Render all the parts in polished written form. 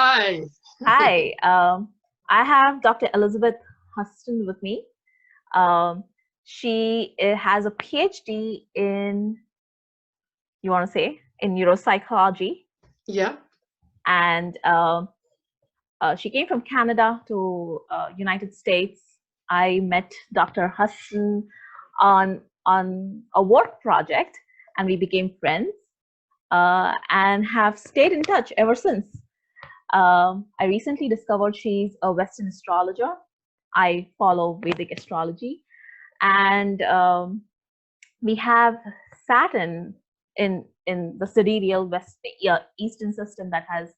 Hi. Hi, I have Dr. Elizabeth Huston with me. She has a PhD in, you want to say, in neuropsychology, Yeah. and she came from Canada to United States. I met Dr. Huston on a work project, and we became friends, and have stayed in touch ever since. I recently discovered she's a Western astrologer. I follow Vedic astrology, and we have Saturn in the sidereal Eastern system that has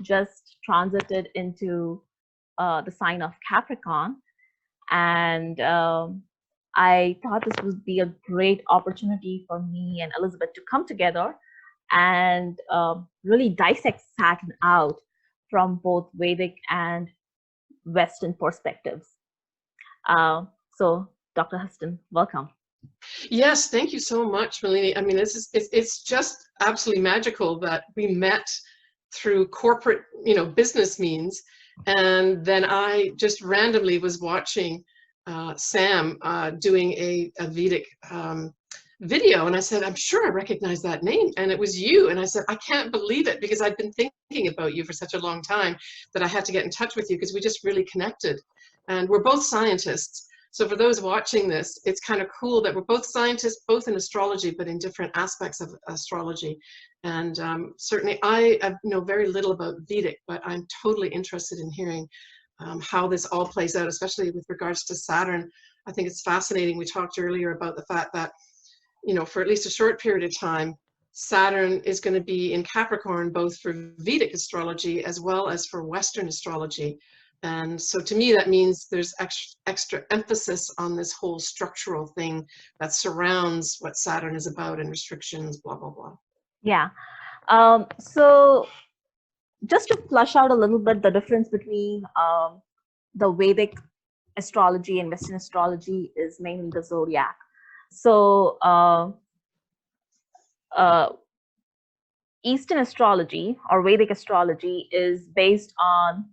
just transited into the sign of Capricorn, and I thought this would be a great opportunity for me and Elizabeth to come together and really dissect Saturn out from both Vedic and Western perspectives. So, Dr. Huston, welcome. Yes, thank you so much, Malini. I mean, it's just absolutely magical that we met through corporate, business means, and then I just randomly was watching Sam doing a Vedic video, and I said, I'm sure I recognize that name, and it was you. And I said, I can't believe it, because I'd been thinking about you for such a long time that I had to get in touch with you, because we just really connected. And we're both scientists. So for those watching this, it's kind of cool that we're both scientists, both in astrology, but in different aspects of astrology. And certainly I know very little about Vedic, but I'm totally interested in hearing how this all plays out, especially with regards to Saturn. I think it's fascinating. We talked earlier about the fact that, for at least a short period of time, Saturn is going to be in Capricorn, both for Vedic astrology as well as for Western astrology. And so to me, that means there's extra emphasis on this whole structural thing that surrounds what Saturn is about, and restrictions, blah, blah, blah. Yeah. So just to flush out a little bit the difference between the Vedic astrology and Western astrology is mainly the zodiac. So Eastern astrology or Vedic astrology is based on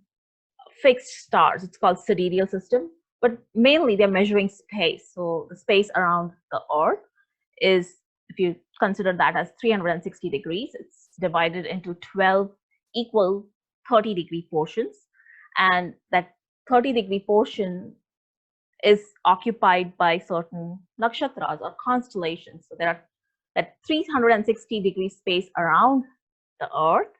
fixed stars. It's called sidereal system, but mainly they're measuring space. So the space around the Earth is, if you consider that as 360 degrees, it's divided into 12 equal 30-degree portions, and that 30-degree portion is occupied by certain nakshatras or constellations. So there are that 360-degree space around the Earth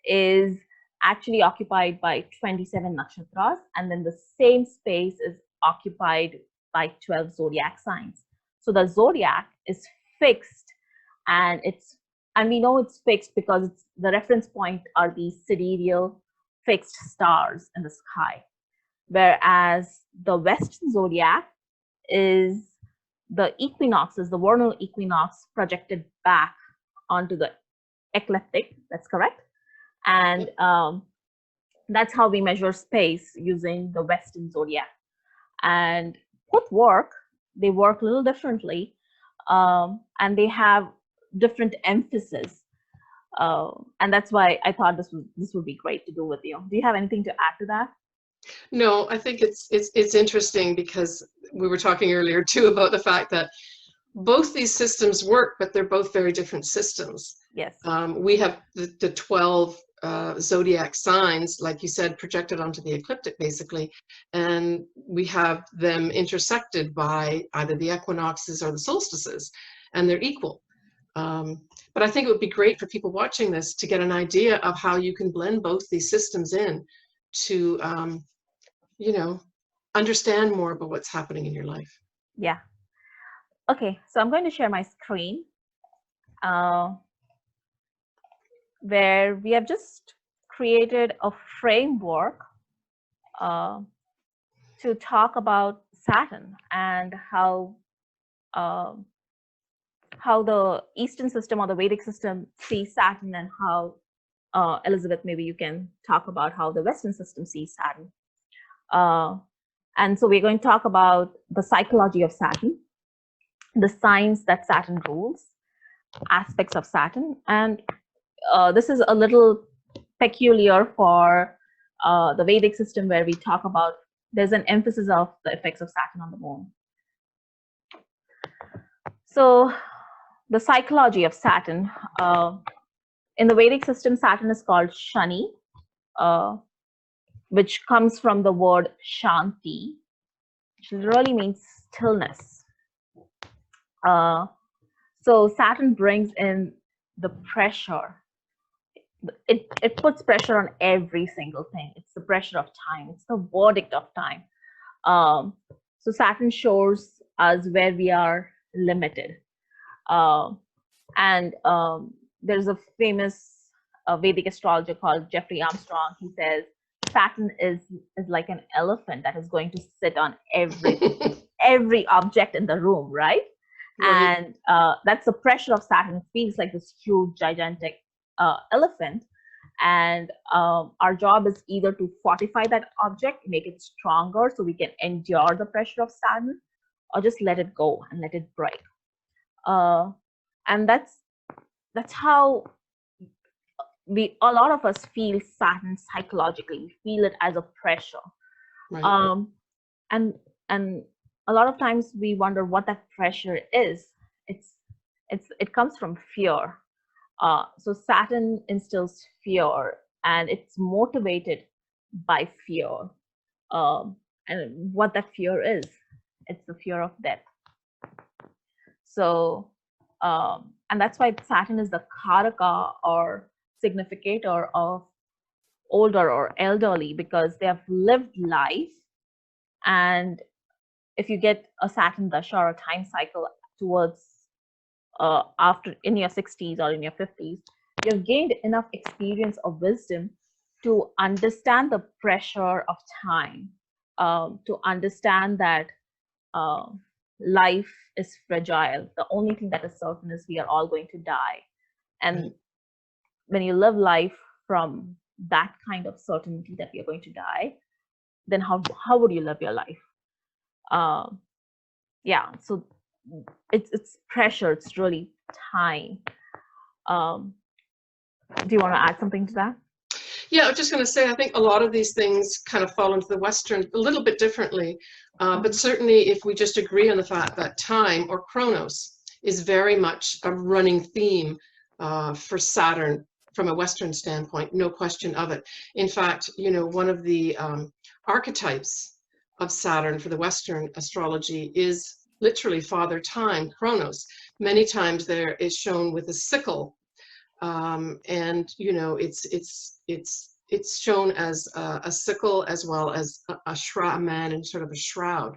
is actually occupied by 27 nakshatras, and then the same space is occupied by 12 zodiac signs. So the zodiac is fixed, and we know it's fixed because the reference point are these sidereal fixed stars in the sky, whereas the Western zodiac is the equinoxes, the vernal equinox projected back onto the ecliptic. That's correct. And that's how we measure space using the Western zodiac. And both they work a little differently, and they have different emphasis. And that's why I thought this would be great to do with you. Do you have anything to add to that? No, I think it's interesting, because we were talking earlier too about the fact that both these systems work, but they're both very different systems. Yes. We have the 12 zodiac signs, like you said, projected onto the ecliptic, basically, and we have them intersected by either the equinoxes or the solstices, and they're equal. But I think it would be great for people watching this to get an idea of how you can blend both these systems in to, understand more about what's happening in your life. Yeah. Okay, so I'm going to share my screen, where we have just created a framework to talk about Saturn and how the Eastern system or the Vedic system sees Saturn, and how Elizabeth, maybe you can talk about how the Western system sees Saturn. And so we're going to talk about the psychology of Saturn, the signs that Saturn rules, aspects of Saturn, and this is a little peculiar for the Vedic system, where we talk about, there's an emphasis of the effects of Saturn on the moon. So the psychology of Saturn, in the Vedic system, Saturn is called Shani, which comes from the word Shanti, which literally means stillness. So Saturn brings in the pressure. It puts pressure on every single thing. It's the pressure of time. It's the verdict of time. So Saturn shows us where we are limited. And there's a famous Vedic astrologer called Jeffrey Armstrong. He says Saturn is like an elephant that is going to sit on every object in the room, right? And that's the pressure of Saturn. It feels like this huge, gigantic elephant. And our job is either to fortify that object, make it stronger so we can endure the pressure of Saturn, or just let it go and let it break. And that's how a lot of us feel Saturn psychologically. We feel it as a pressure. Right. And a lot of times we wonder what that pressure is. It comes from fear. So Saturn instills fear, and it's motivated by fear. And what that fear is, it's the fear of death. So, and that's why Saturn is the karaka or significator of older or elderly, because they have lived life. And if you get a Saturn dasha or a time cycle towards after in your 60s or in your 50s, you've gained enough experience or wisdom to understand the pressure of time, to understand that life is fragile. The only thing that is certain is we are all going to die. And when you live life from that kind of certainty that we are going to die, then how would you live your life? Yeah, so it's pressure. It's really time. Do you want to add something to that? Yeah, I was just going to say, I think a lot of these things kind of fall into the Western a little bit differently, but certainly if we just agree on the fact that time, or chronos, is very much a running theme for Saturn from a Western standpoint, no question of it. In fact, you know, one of the archetypes of Saturn for the Western astrology is literally Father Time, Chronos. Many times there is shown with a sickle, and you know, it's shown as a sickle as well as a shroud, a man in sort of a shroud.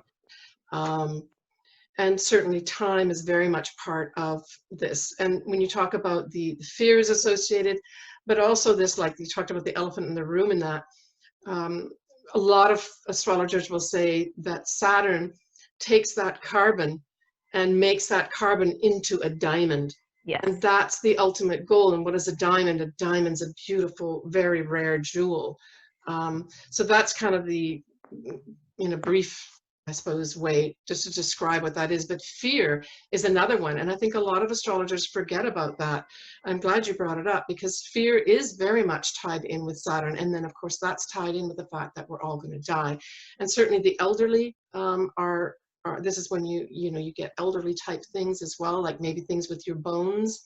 And certainly time is very much part of this. And when you talk about the fears associated, but also this, like you talked about the elephant in the room, and that a lot of astrologers will say that Saturn takes that carbon and makes that carbon into a diamond. Yes. And that's the ultimate goal. And what is a diamond? A diamond's a beautiful, very rare jewel. So that's kind of the, in a brief, I suppose, way just to describe what that is. But fear is another one. And I think a lot of astrologers forget about that. I'm glad you brought it up, because fear is very much tied in with Saturn. And then, of course, that's tied in with the fact that we're all going to die. And certainly the elderly this is when you get elderly type things as well, like maybe things with your bones.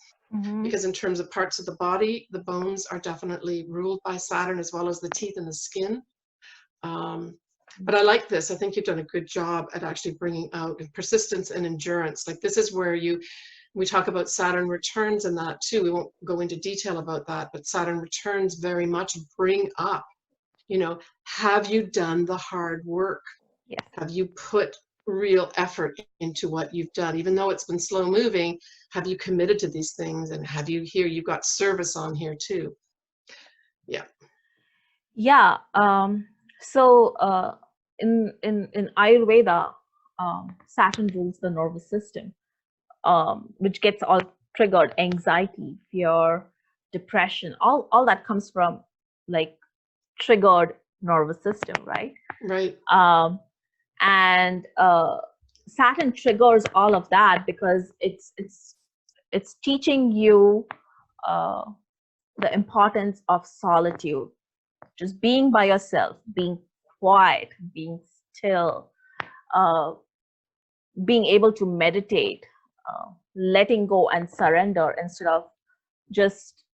Because in terms of parts of the body, the bones are definitely ruled by Saturn, as well as the teeth and the skin. But I like this. I think you've done a good job at actually bringing out persistence and endurance. Like, this is where we talk about Saturn returns and that too. We won't go into detail about that, but Saturn returns very much bring up, you know, have you done the hard work? Yes. Have you put real effort into what you've done? Even though it's been slow moving, have you committed to these things? And have you you've got service on here too? Yeah. Yeah. So in Ayurveda, Saturn rules the nervous system, which gets all triggered: anxiety, fear, depression. All that comes from like triggered nervous system, right? Right. And Saturn triggers all of that because it's teaching you the importance of solitude, just being by yourself, being quiet, being still, being able to meditate, letting go and surrender instead of just,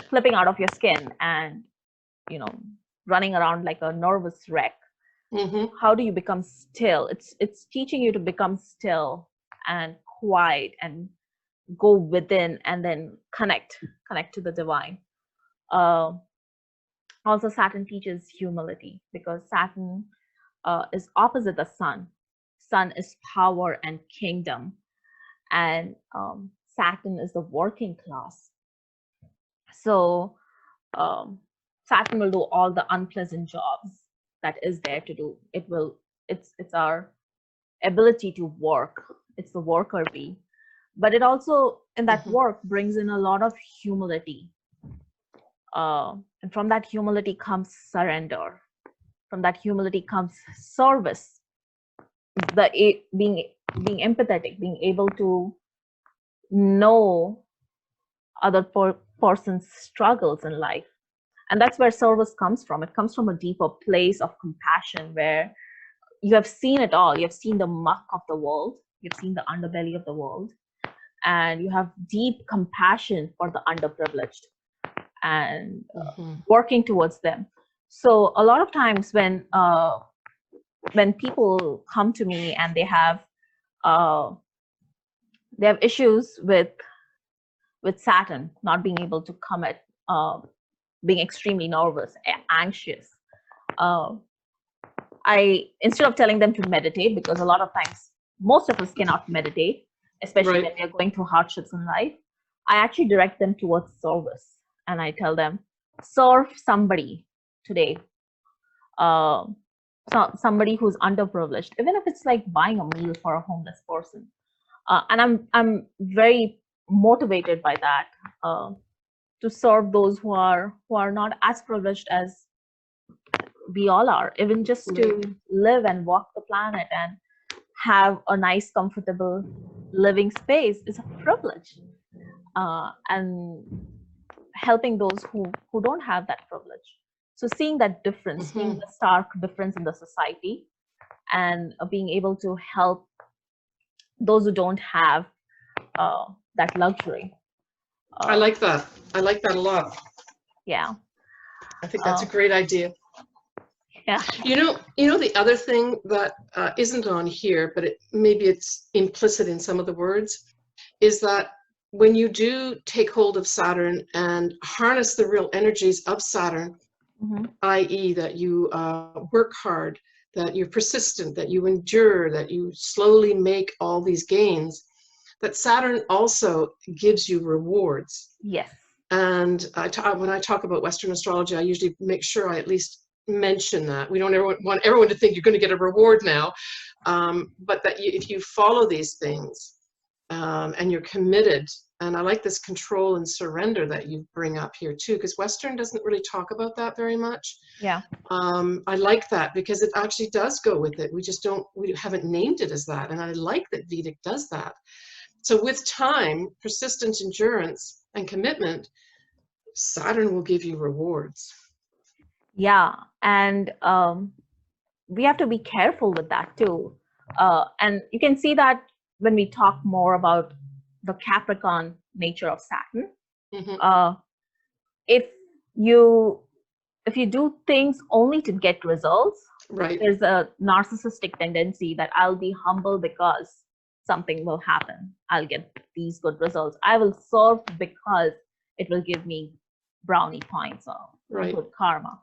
flipping out of your skin and, running around like a nervous wreck. How do you become still? It's teaching you to become still and quiet and go within and then connect to the divine. Also, Saturn teaches humility because Saturn is opposite the sun. Sun is power and kingdom, and Saturn is the working class. So Saturn will do all the unpleasant jobs that is there to do. It's our ability to work. It's the worker bee, but it also in that work brings in a lot of humility. And from that humility comes surrender. From that humility comes service. Being empathetic, being able to know other person's struggles in life. And that's where service comes from. It comes from a deeper place of compassion where you have seen it all. You have seen the muck of the world. You've seen the underbelly of the world. And you have deep compassion for the underprivileged and working towards them. So a lot of times when people come to me and they have issues with Saturn not being able to commit, being extremely nervous, anxious, instead of telling them to meditate, because a lot of times most of us cannot meditate, especially when they're going through hardships in life, I actually direct them towards service. And I tell them, serve somebody today, somebody who's underprivileged, even if it's like buying a meal for a homeless person. And I'm very motivated by that, to serve those who are not as privileged as we all are, even just to live and walk the planet and have a nice, comfortable living space is a privilege. And helping those who don't have that privilege. So seeing that difference, seeing the stark difference in the society, and being able to help those who don't have that luxury. I like that. I like that a lot. Yeah. I think that's a great idea. Yeah. You know the other thing that isn't on here, but maybe it's implicit in some of the words, is that when you do take hold of Saturn and harness the real energies of Saturn, i.e. that you work hard, that you're persistent, that you endure, that you slowly make all these gains, that Saturn also gives you rewards. Yes. And when I talk about Western astrology, I usually make sure I at least mention that. We don't ever want everyone to think you're going to get a reward now, but that if you follow these things and you're committed, and I like this control and surrender that you bring up here too, because Western doesn't really talk about that very much. Yeah. I like that because it actually does go with it. We haven't named it as that, and I like that Vedic does that. So with time, persistence, endurance, and commitment, Saturn will give you rewards. Yeah, and we have to be careful with that too. And you can see that when we talk more about the Capricorn nature of Saturn. If you do things only to get results, there's a narcissistic tendency that I'll be humble because something will happen. I'll get these good results. I will serve because it will give me brownie points or good karma.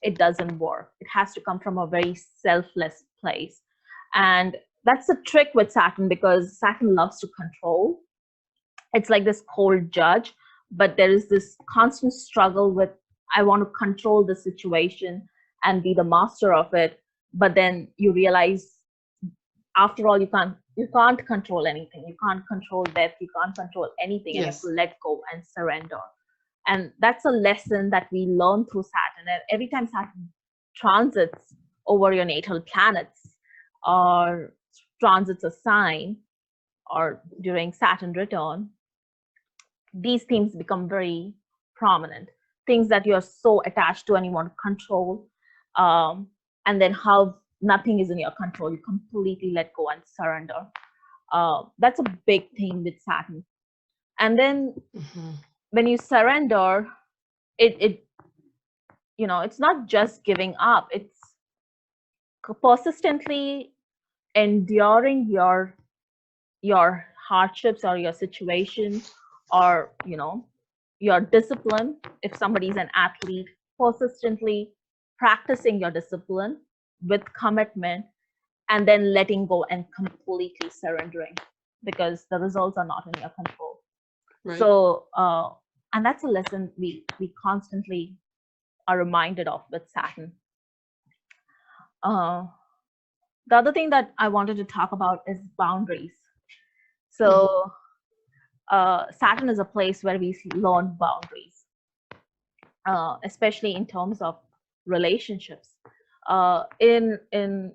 It doesn't work. It has to come from a very selfless place. And that's the trick with Saturn, because Saturn loves to control. It's like this cold judge, but there is this constant struggle with, I want to control the situation and be the master of it. But then you realize, after all, you can't control anything. You can't control death. You can't control anything. And you have to let go and surrender. And that's a lesson that we learn through Saturn. And every time Saturn transits over your natal planets or transits a sign or during Saturn return, these themes become very prominent, things that you're so attached to and you want to control, and then how nothing is in your control, you completely let go and surrender. That's a big thing with Saturn. And then when you surrender, it you know, it's not just giving up, it's persistently enduring your hardships or your situation, or you know, your discipline. If somebody's an athlete, persistently practicing your discipline with commitment, and then letting go and completely surrendering, because the results are not in your control. Right. So and that's a lesson we constantly are reminded of with Saturn. The other thing that I wanted to talk about is boundaries. So Saturn is a place where we learn boundaries, especially in terms of relationships. In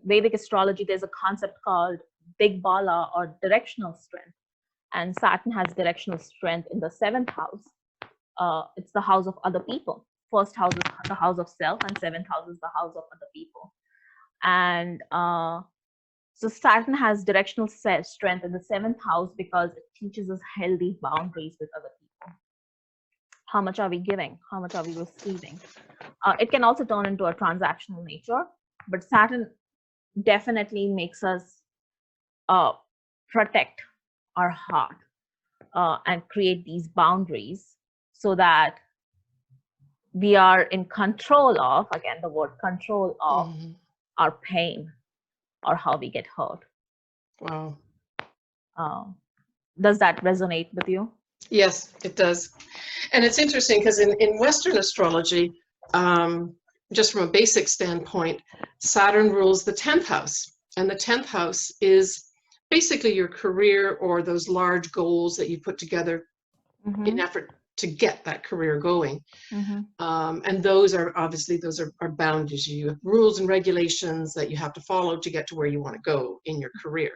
Vedic astrology, there's a concept called Digbala, or directional strength. And Saturn has directional strength in the 7th house. It's the house of other people. First house is the house of self, and 7th house is the house of other people. And so Saturn has directional strength in the 7th house because it teaches us healthy boundaries with other people. How much are we giving? How much are we receiving? It can also turn into a transactional nature, but Saturn definitely makes us protect our heart and create these boundaries so that we are in control of, again, the word control of our pain or how we get hurt. Wow. Does that resonate with you? Yes, it does. And it's interesting because in Western astrology, just from a basic standpoint, Saturn rules the 10th house. And the 10th house is basically your career, or those large goals that you put together in effort to get that career going. And those are obviously, those are boundaries. You have rules and regulations that you have to follow to get to where you want to go in your career.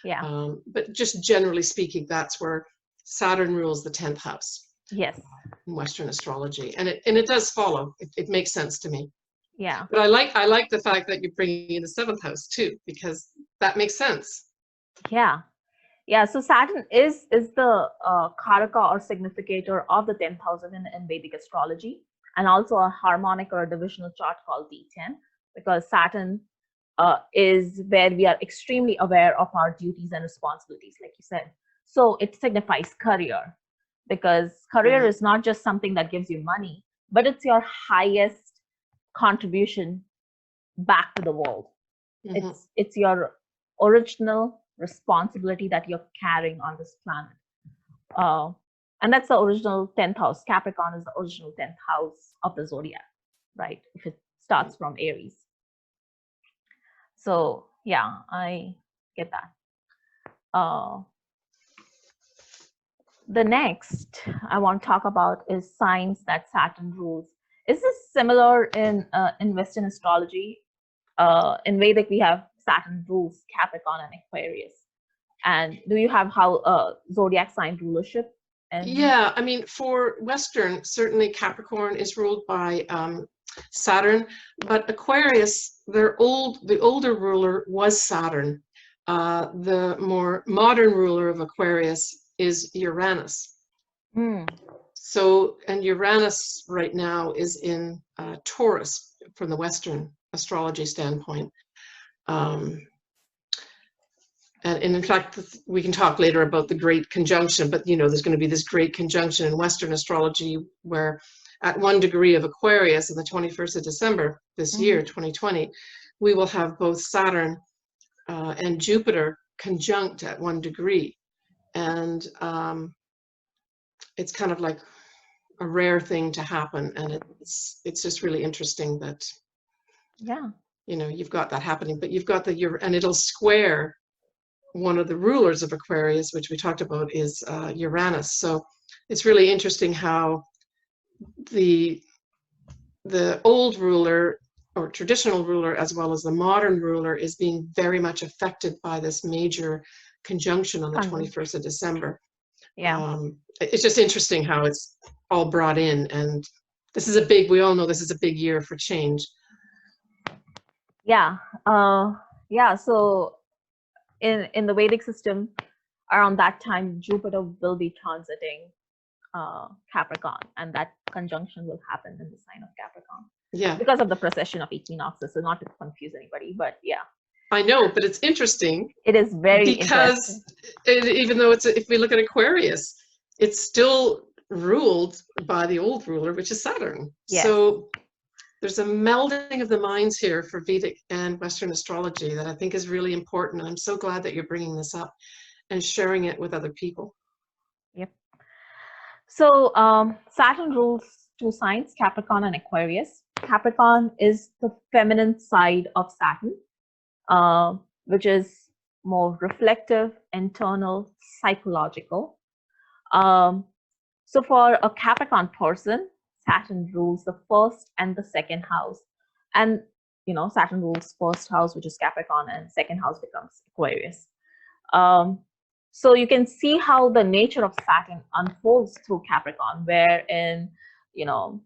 Yeah. But just generally speaking, that's where Saturn rules the 10th house. Yes. In Western astrology. And it does follow. It makes sense to me. Yeah. But I like the fact that you're bringing in the 7th house too, because that makes sense. Yeah. Yeah, so Saturn is the karaka or significator of the 10th house in Vedic astrology, and also a harmonic or a divisional chart called D10, because Saturn is where we are extremely aware of our duties and responsibilities, like you said. So it signifies career, because career is not just something that gives you money, but it's your highest contribution back to the world. It's your original responsibility that you're carrying on this planet. And that's the original 10th house. Capricorn is the original 10th house of the zodiac, right? If it starts from Aries. So yeah, I get that. The next I want to talk about is signs that Saturn rules. Is this similar in Western astrology? In Vedic, we have Saturn rules Capricorn and Aquarius. And do you have how zodiac sign rulership? Yeah, I mean, for Western, certainly Capricorn is ruled by Saturn, but Aquarius, the older ruler was Saturn. The more modern ruler of Aquarius is Uranus. So, and Uranus right now is in Taurus from the Western astrology standpoint. And in fact, we can talk later about the great conjunction, but you know, there's going to be this great conjunction in Western astrology where at 1 degree of Aquarius on the 21st of December this year, 2020, we will have both Saturn and Jupiter conjunct at 1 degree. And it's kind of like a rare thing to happen. And it's just really interesting that, you know, you've got that happening, but you've got and it'll square one of the rulers of Aquarius, which we talked about, is Uranus. So it's really interesting how the old ruler or traditional ruler, as well as the modern ruler, is being very much affected by this major conjunction on the 21st of December. It's just interesting how it's all brought in. And this is a big, we all know this is a big year for change. Yeah. Yeah. So in the Vedic system, around that time, Jupiter will be transiting Capricorn, and that conjunction will happen in the sign of Capricorn. Yeah. Because of the precession of equinoxes. So not to confuse anybody, but yeah. I know, but it's interesting. It is very because even though if we look at Aquarius, it's still ruled by the old ruler, which is Saturn. Yes. So there's a melding of the minds here for Vedic and Western astrology that I think is really important. I'm so glad that you're bringing this up and sharing it with other people. Yep. So Saturn rules two signs, Capricorn and Aquarius. Capricorn is the feminine side of Saturn, which is more reflective, internal, psychological. So for a Capricorn person, Saturn rules the first and the second house. And, you know, Saturn rules first house, which is Capricorn, and second house becomes Aquarius. So you can see how the nature of Saturn unfolds through Capricorn, wherein, you know,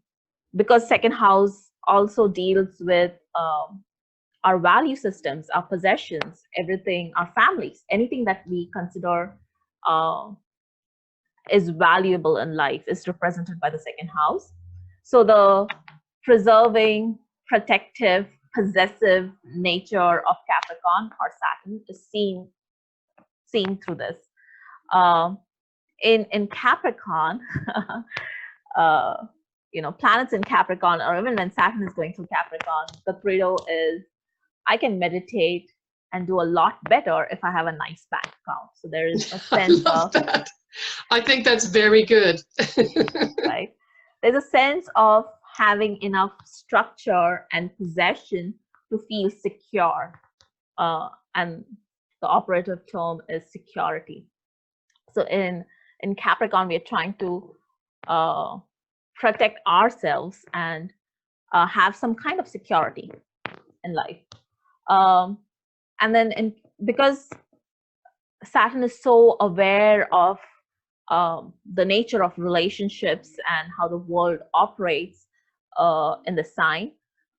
because second house also deals with our value systems, our possessions, everything, our families, anything that we consider is valuable in life is represented by the second house. So the preserving, protective, possessive nature of Capricorn or Saturn is seen through this. In Capricorn, you know, planets in Capricorn, or even when Saturn is going through Capricorn, the credo is, I can meditate and do a lot better if I have a nice bank account. So there is a sense of that. I think that's very good. Right. There's a sense of having enough structure and possession to feel secure. And the operative term is security. So in Capricorn, we are trying to protect ourselves and have some kind of security in life. And then because Saturn is so aware of the nature of relationships and how the world operates in the sign,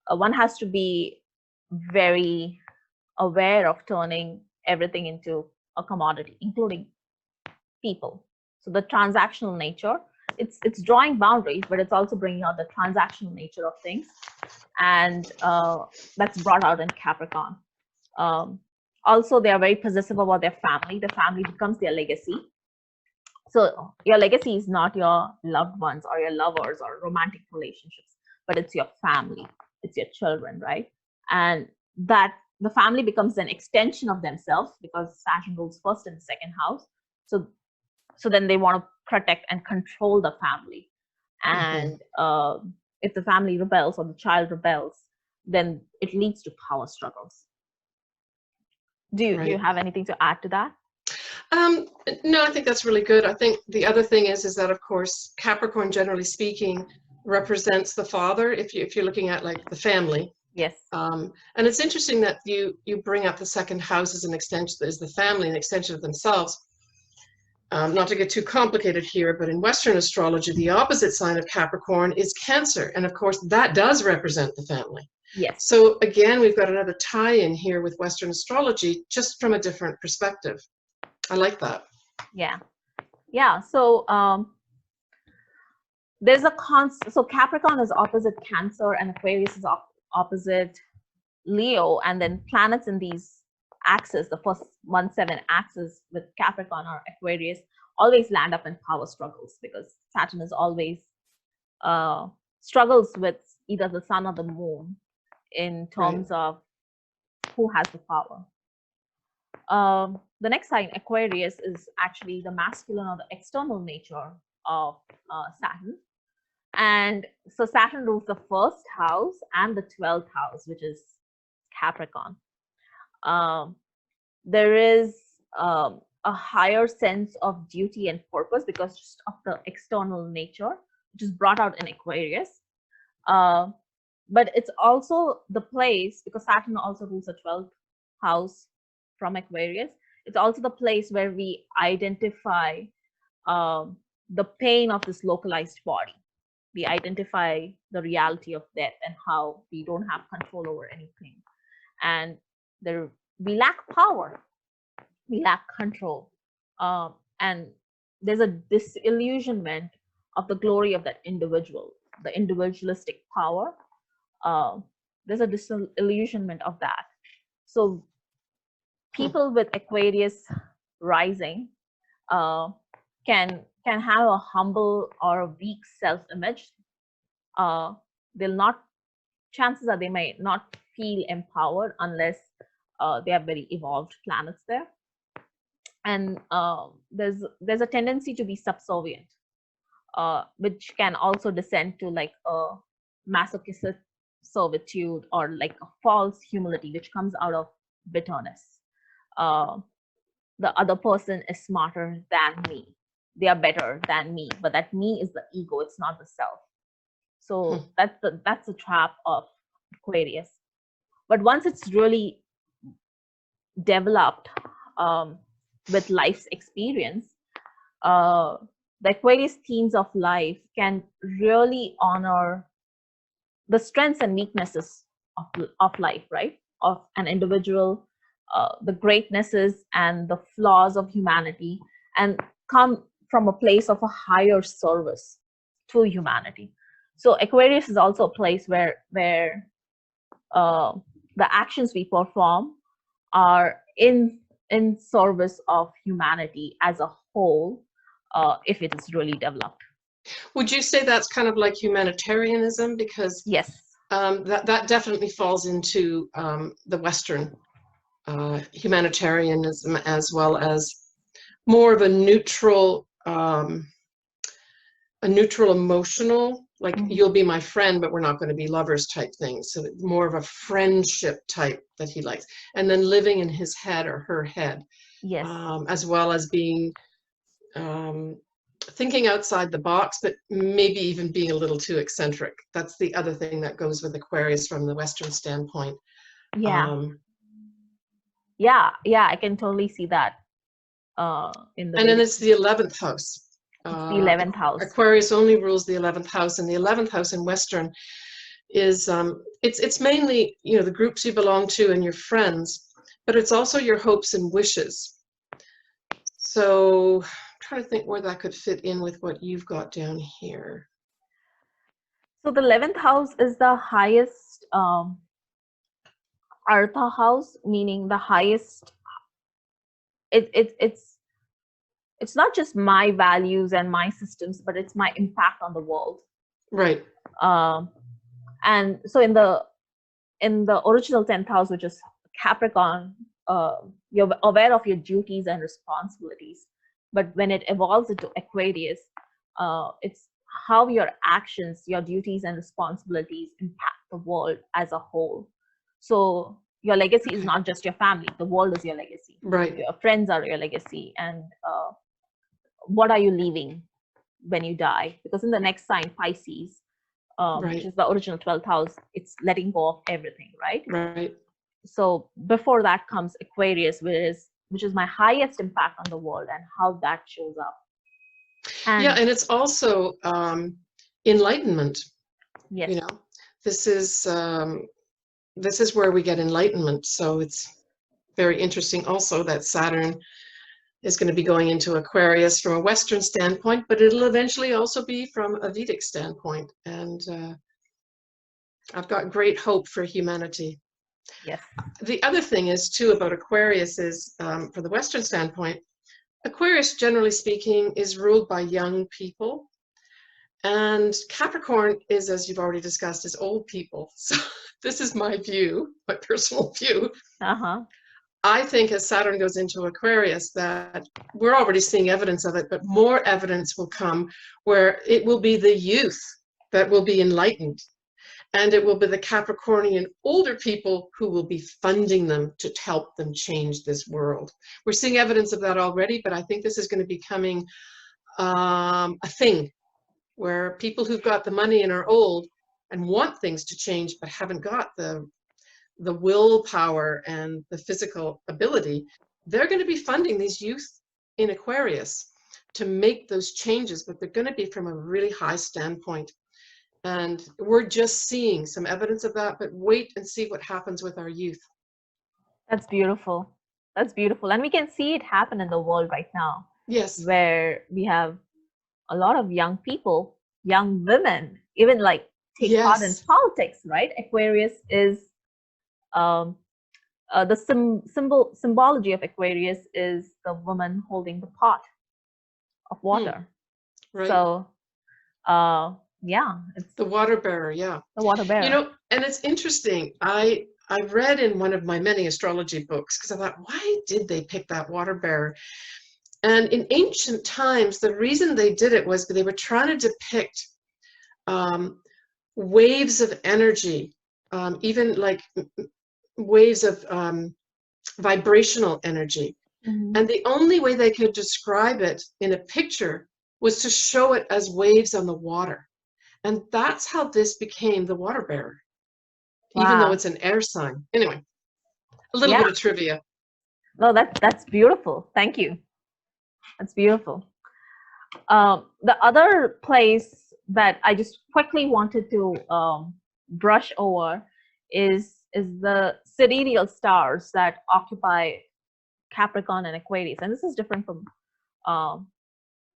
one has to be very aware of turning everything into a commodity, including people. So the transactional nature, it's drawing boundaries, but it's also bringing out the transactional nature of things, and that's brought out in Capricorn. Also, they are very possessive about their family. The family becomes their legacy. So your legacy is not your loved ones or your lovers or romantic relationships, but it's your family, it's your children, right? And that the family becomes an extension of themselves because Saturn rules first and the second house. So then they want to protect and control the family. And if the family rebels or the child rebels, then it leads to power struggles. Do you have anything to add to that? No, I think that's really good. I think the other thing is that, of course, Capricorn, generally speaking, represents the father if you're looking at like the family. Yes. And it's interesting that you bring up the second house as an extension, as the family, an extension of themselves. Not to get too complicated here, but in Western astrology, the opposite sign of Capricorn is Cancer. And of course, that does represent the family. Yes. So again, we've got another tie-in here with Western astrology, just from a different perspective. I like that. Yeah. Yeah. So there's a so Capricorn is opposite Cancer and Aquarius is opposite Leo, and then planets in these axes, the first 1-7 axis with Capricorn or Aquarius, always land up in power struggles because Saturn is always struggles with either the sun or the moon in terms of who has the power. The next sign, Aquarius, is actually the masculine or the external nature of Saturn. And so Saturn rules the first house and the 12th house, which is Capricorn. There is a higher sense of duty and purpose because just of the external nature, which is brought out in Aquarius. But it's also the place, because Saturn also rules the 12th house from Aquarius. It's also the place where we identify the pain of this localized body. We identify the reality of death and how we don't have control over anything. And there, we lack power, we lack control. And there's a disillusionment of the glory of that individual, the individualistic power. There's a disillusionment of that. So people with Aquarius rising can have a humble or a weak self-image. They'll not, chances are they may not feel empowered unless they have very evolved planets there. And there's a tendency to be subservient, which can also descend to like a masochistic servitude or like a false humility, which comes out of bitterness. The other person is smarter than me, they are better than me, but that me is the ego, it's not the self. So that's the trap of Aquarius. But once it's really developed with life's experience, the Aquarius themes of life can really honor the strengths and weaknesses of life, right? Of an individual, the greatnesses and the flaws of humanity, and come from a place of a higher service to humanity. So Aquarius is also a place where the actions we perform are in service of humanity as a whole, if it is really developed. Would you say that's kind of like humanitarianism? Because yes, that definitely falls into the Western humanitarianism, as well as more of a neutral emotional, like you'll be my friend, but we're not going to be lovers type thing. So more of a friendship type that he likes, and then living in his head or her head, yes, as well as being thinking outside the box, but maybe even being a little too eccentric. That's the other thing that goes with Aquarius from the Western standpoint. Yeah, I can totally see that in the and then Vedic. it's the 11th house. It's the 11th house. Aquarius only rules the 11th house, and the 11th house in Western is it's mainly, you know, the groups you belong to and your friends, but it's also your hopes and wishes. So I'm trying to think where that could fit in with what you've got down here. So the 11th house is the highest Artha house, meaning the highest. It's not just my values and my systems, but it's my impact on the world. Right. And so in the original 10th house, which is Capricorn, you're aware of your duties and responsibilities. But when it evolves into Aquarius, it's how your actions, your duties and responsibilities impact the world as a whole. So your legacy is not just your family, the world is your legacy. Right. Your friends are your legacy. And what are you leaving when you die? Because in the next sign, Pisces, which is the original 12th house, it's letting go of everything, right? Right. So before that comes Aquarius, which is my highest impact on the world, and how that shows up. And yeah, and it's also enlightenment. yes, you know, this is where we get enlightenment. So it's very interesting also that Saturn is going to be going into Aquarius from a Western standpoint, but it'll eventually also be from a Vedic standpoint. And I've got great hope for humanity. yes. The other thing is too about Aquarius is, for the Western standpoint, Aquarius, generally speaking, is ruled by young people. And Capricorn is, as you've already discussed, is old people. So this is my view, my personal view. I think as Saturn goes into Aquarius, that we're already seeing evidence of it, but more evidence will come where it will be the youth that will be enlightened. And it will be the Capricornian older people who will be funding them to help them change this world. We're seeing evidence of that already, but I think this is going to be becoming a thing where people who've got the money and are old and want things to change but haven't got the willpower and the physical ability, they're going to be funding these youth in Aquarius. to make those changes, but they're going to be from a really high standpoint. And we're just seeing some evidence of that, but wait and see what happens with our youth. That's beautiful. That's beautiful. And we can see it happen in the world right now. Yes. Where we have a lot of young people, young women, even like take part in Yes. politics, right? Aquarius is the symbology of Aquarius is the woman holding the pot of water. Right. So, yeah, it's the water bearer. Yeah. the water bearer. You know, and it's interesting. I read in one of my many astrology books, because I thought, why did they pick that water bearer? And in ancient times, the reason they did it was they were trying to depict waves of energy, even like waves of vibrational energy. And the only way they could describe it in a picture was to show it as waves on the water. And that's how this became the water bearer, even though it's an air sign. Anyway, a little bit of trivia. No, that's beautiful. Thank you. That's beautiful. The other place that I just quickly wanted to brush over is the sidereal stars that occupy Capricorn and Aquarius, and this is different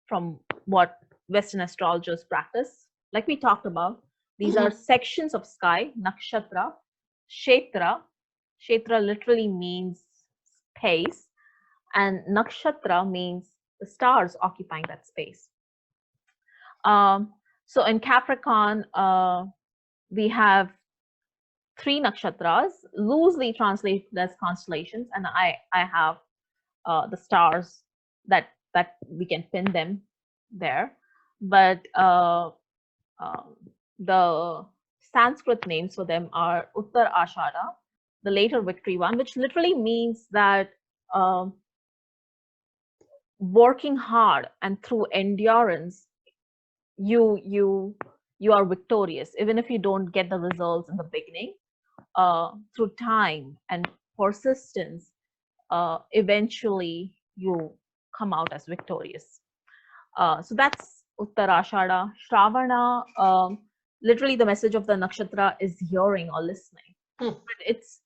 from what Western astrologers practice. Like we talked about, these are sections of sky, nakshatra, kshetra. Kshetra literally means space, and nakshatra means the stars occupying that space. So in Capricorn, we have 3 nakshatras, loosely translated as constellations, and I have the stars that we can pin them there. But the Sanskrit names for them are Uttar Ashada, the later victory one, which literally means that working hard and through endurance, you are victorious, even if you don't get the results in the beginning. Through time and persistence, eventually you come out as victorious. So that's Uttarashada. Shravana, literally the message of the nakshatra is hearing or listening. But it's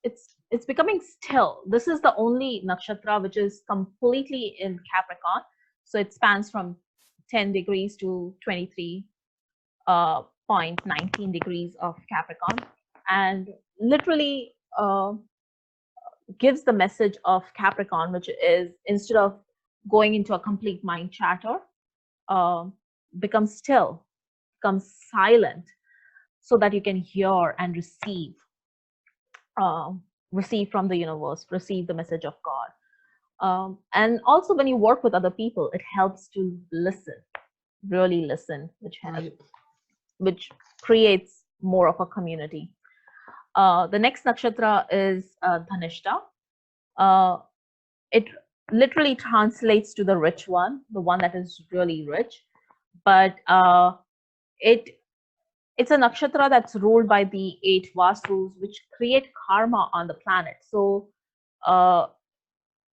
becoming still. This is the only nakshatra which is completely in Capricorn. So it spans from 10 degrees to 23.19 degrees of Capricorn, and literally gives the message of Capricorn, which is instead of going into a complete mind chatter, become still, become silent, so that you can hear and receive from the universe, receive the message of God. And also when you work with other people, it helps to listen, really listen, which creates more of a community. The next nakshatra is Dhanishta. It literally translates to the rich one, the one that is really rich. But it's a nakshatra that's ruled by the 8 Vasus, which create karma on the planet. So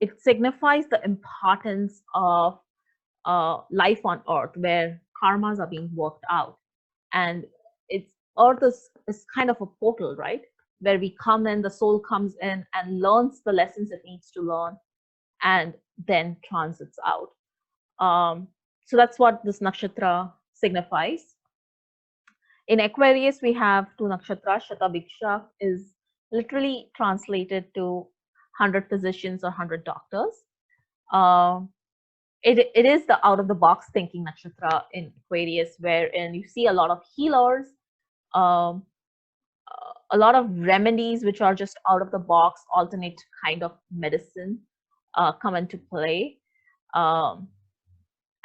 it signifies the importance of life on Earth, where karmas are being worked out. And Earth is kind of a portal, right? Where we come in, the soul comes in and learns the lessons it needs to learn, and then transits out. So that's what this nakshatra signifies. In Aquarius, we have 2 nakshatras. Shatabhiksha is literally translated to 100 physicians or 100 doctors. It is the out-of-the-box thinking nakshatra in Aquarius, wherein you see a lot of healers, a lot of remedies which are just out of the box, alternate kind of medicine come into play.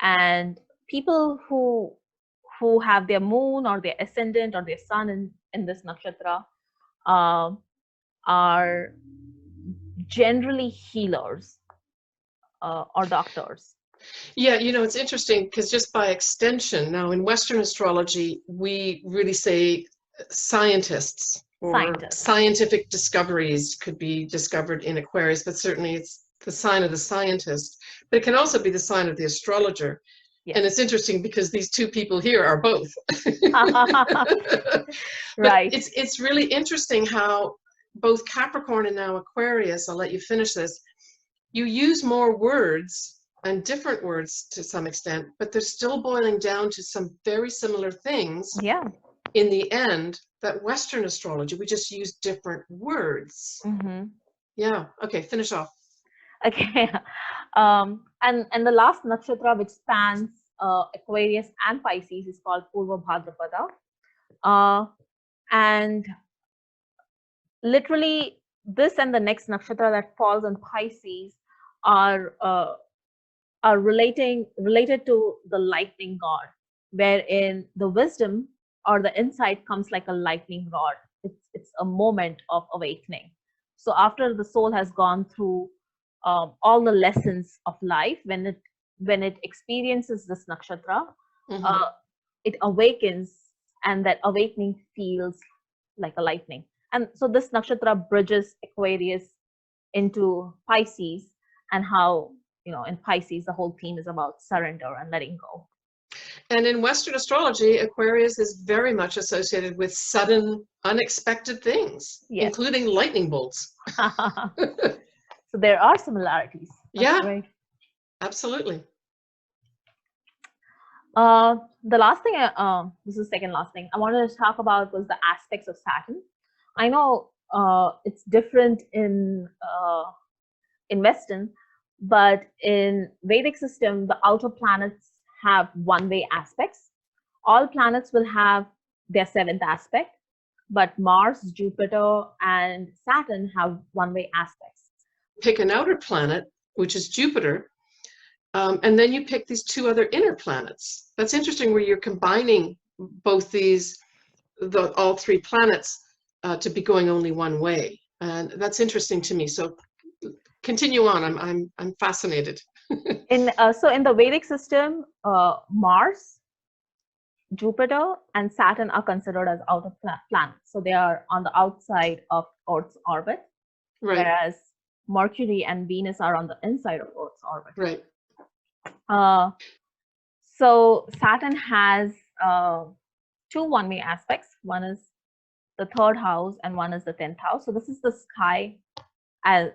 And people who have their moon or their ascendant or their sun in this nakshatra are generally healers or doctors. Yeah, you know, it's interesting because just by extension, now in Western astrology, we really say scientists or scientific discoveries could be discovered in Aquarius, but certainly it's the sign of the scientist. But it can also be the sign of the astrologer. And it's interesting because these two people here are both. Right. But it's really interesting how both Capricorn and now Aquarius, I'll let you finish this, you use more words and different words to some extent, but they're still boiling down to some very similar things. Yeah. In the end, that Western astrology, we just use different words. Mm-hmm. Yeah. Okay, finish off. Okay. And the last nakshatra, which spans Aquarius and Pisces, is called Purva Bhadrapada. And literally, this and the next nakshatra that falls on Pisces are related to the lightning god, wherein the wisdom or the insight comes like a lightning rod. It's a moment of awakening. So after the soul has gone through all the lessons of life, when it experiences this nakshatra, it awakens, and that awakening feels like a lightning. And so this nakshatra bridges Aquarius into Pisces, and how, in Pisces, the whole theme is about surrender and letting go. And in Western astrology, Aquarius is very much associated with sudden, unexpected things, including lightning bolts. So there are similarities. That's great. Absolutely. The last thing, this is the second last thing I wanted to talk about was the aspects of Saturn. I know it's different in Western, but in Vedic system, the outer planets have one-way aspects. All planets will have their seventh aspect, but Mars, Jupiter, and Saturn have one-way aspects. Pick an outer planet, which is Jupiter, and then you pick these two other inner planets. That's interesting, where you're combining both all three planets to be going only one way, and that's interesting to me. So continue on. I'm fascinated. So in the Vedic system, Mars, Jupiter, and Saturn are considered as outer planets. So they are on the outside of Earth's orbit, whereas Mercury and Venus are on the inside of Earth's orbit. Right. So Saturn has two one-way aspects. One is the third house, and one is the 10th house. So this is the sky as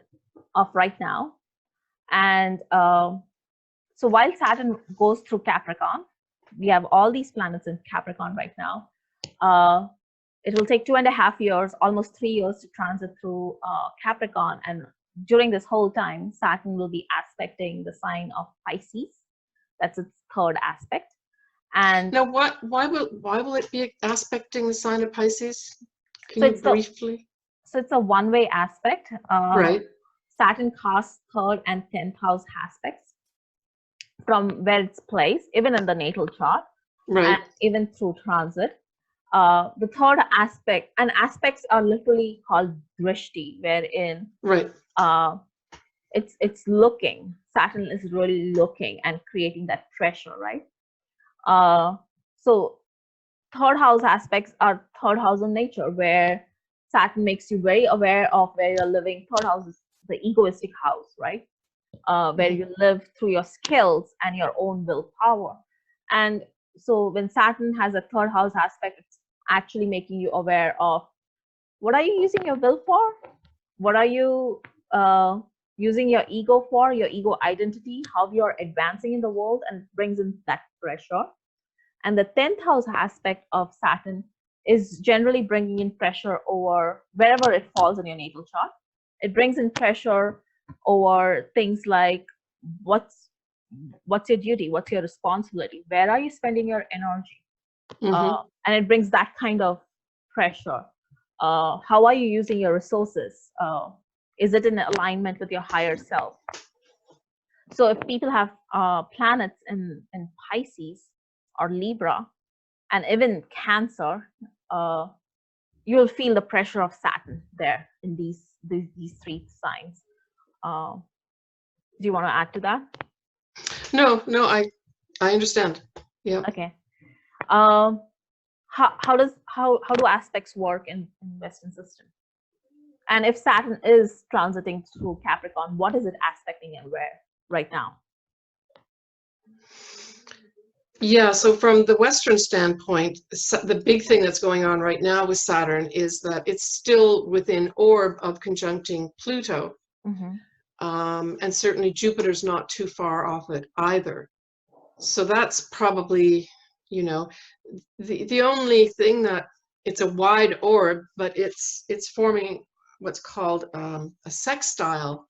of right now. And so while Saturn goes through Capricorn, we have all these planets in Capricorn right now. It will take 2.5 years, almost 3 years, to transit through Capricorn. And during this whole time, Saturn will be aspecting the sign of Pisces. That's its third aspect. And now, why will it be aspecting the sign of Pisces? Can you briefly? So it's a one-way aspect. Right. Saturn casts third and 10th house aspects from where it's placed, even in the natal chart, and even through transit. The third aspect, and aspects are literally called drishti, wherein it's looking. Saturn is really looking and creating that pressure, right? So third house aspects are third house of nature, where Saturn makes you very aware of where you're living. Third house is the egoistic house, right? Where you live through your skills and your own willpower. And so when Saturn has a third house aspect, it's actually making you aware of what are you using your will for? What are you using your ego for, your ego identity, how you're advancing in the world, and brings in that pressure. And the 10th house aspect of Saturn is generally bringing in pressure over wherever it falls in your natal chart. It brings in pressure over things like what's your duty, what's your responsibility, where are you spending your energy, and it brings that kind of pressure. How are you using your resources? Is it in alignment with your higher self? So if people have planets in Pisces or Libra, and even Cancer, you'll feel the pressure of Saturn there in these three signs. Do you want to add to that? No, I understand. Yeah. Okay. How do aspects work in Western system? And if Saturn is transiting through Capricorn, what is it aspecting and where right now? Yeah, so from the Western standpoint, the big thing that's going on right now with Saturn is that it's still within orb of conjuncting Pluto. Mm-hmm. And certainly Jupiter's not too far off it either. So that's probably, you know, the only thing that it's a wide orb, but it's forming what's called a sextile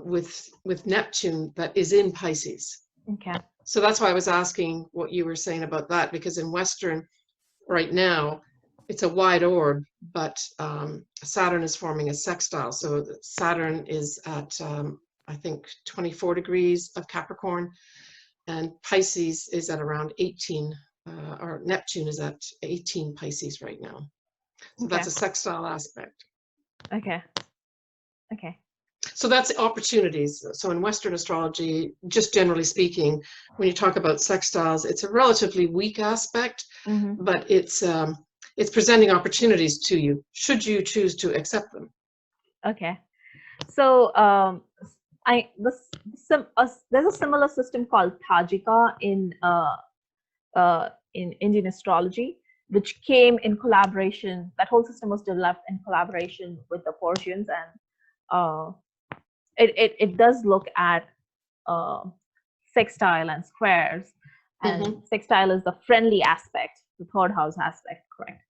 with Neptune that is in Pisces. Okay. So that's why I was asking what you were saying about that, because in Western right now, it's a wide orb, but Saturn is forming a sextile. So Saturn is at, I think, 24 degrees of Capricorn, and Pisces is at around 18, or Neptune is at 18 Pisces right now. So Okay. that's a sextile aspect. Okay. Okay. So that's opportunities. So in Western astrology, just generally speaking, when you talk about sextiles, it's a relatively weak aspect, Mm-hmm. but it's presenting opportunities to you, should you choose to accept them. Okay. So there's a similar system called hajikko in Indian astrology, which came in collaboration. That whole system was developed in collaboration with the Persians, and it does look at sextile and squares. And Mm-hmm. sextile is the friendly aspect, the third house aspect, correct?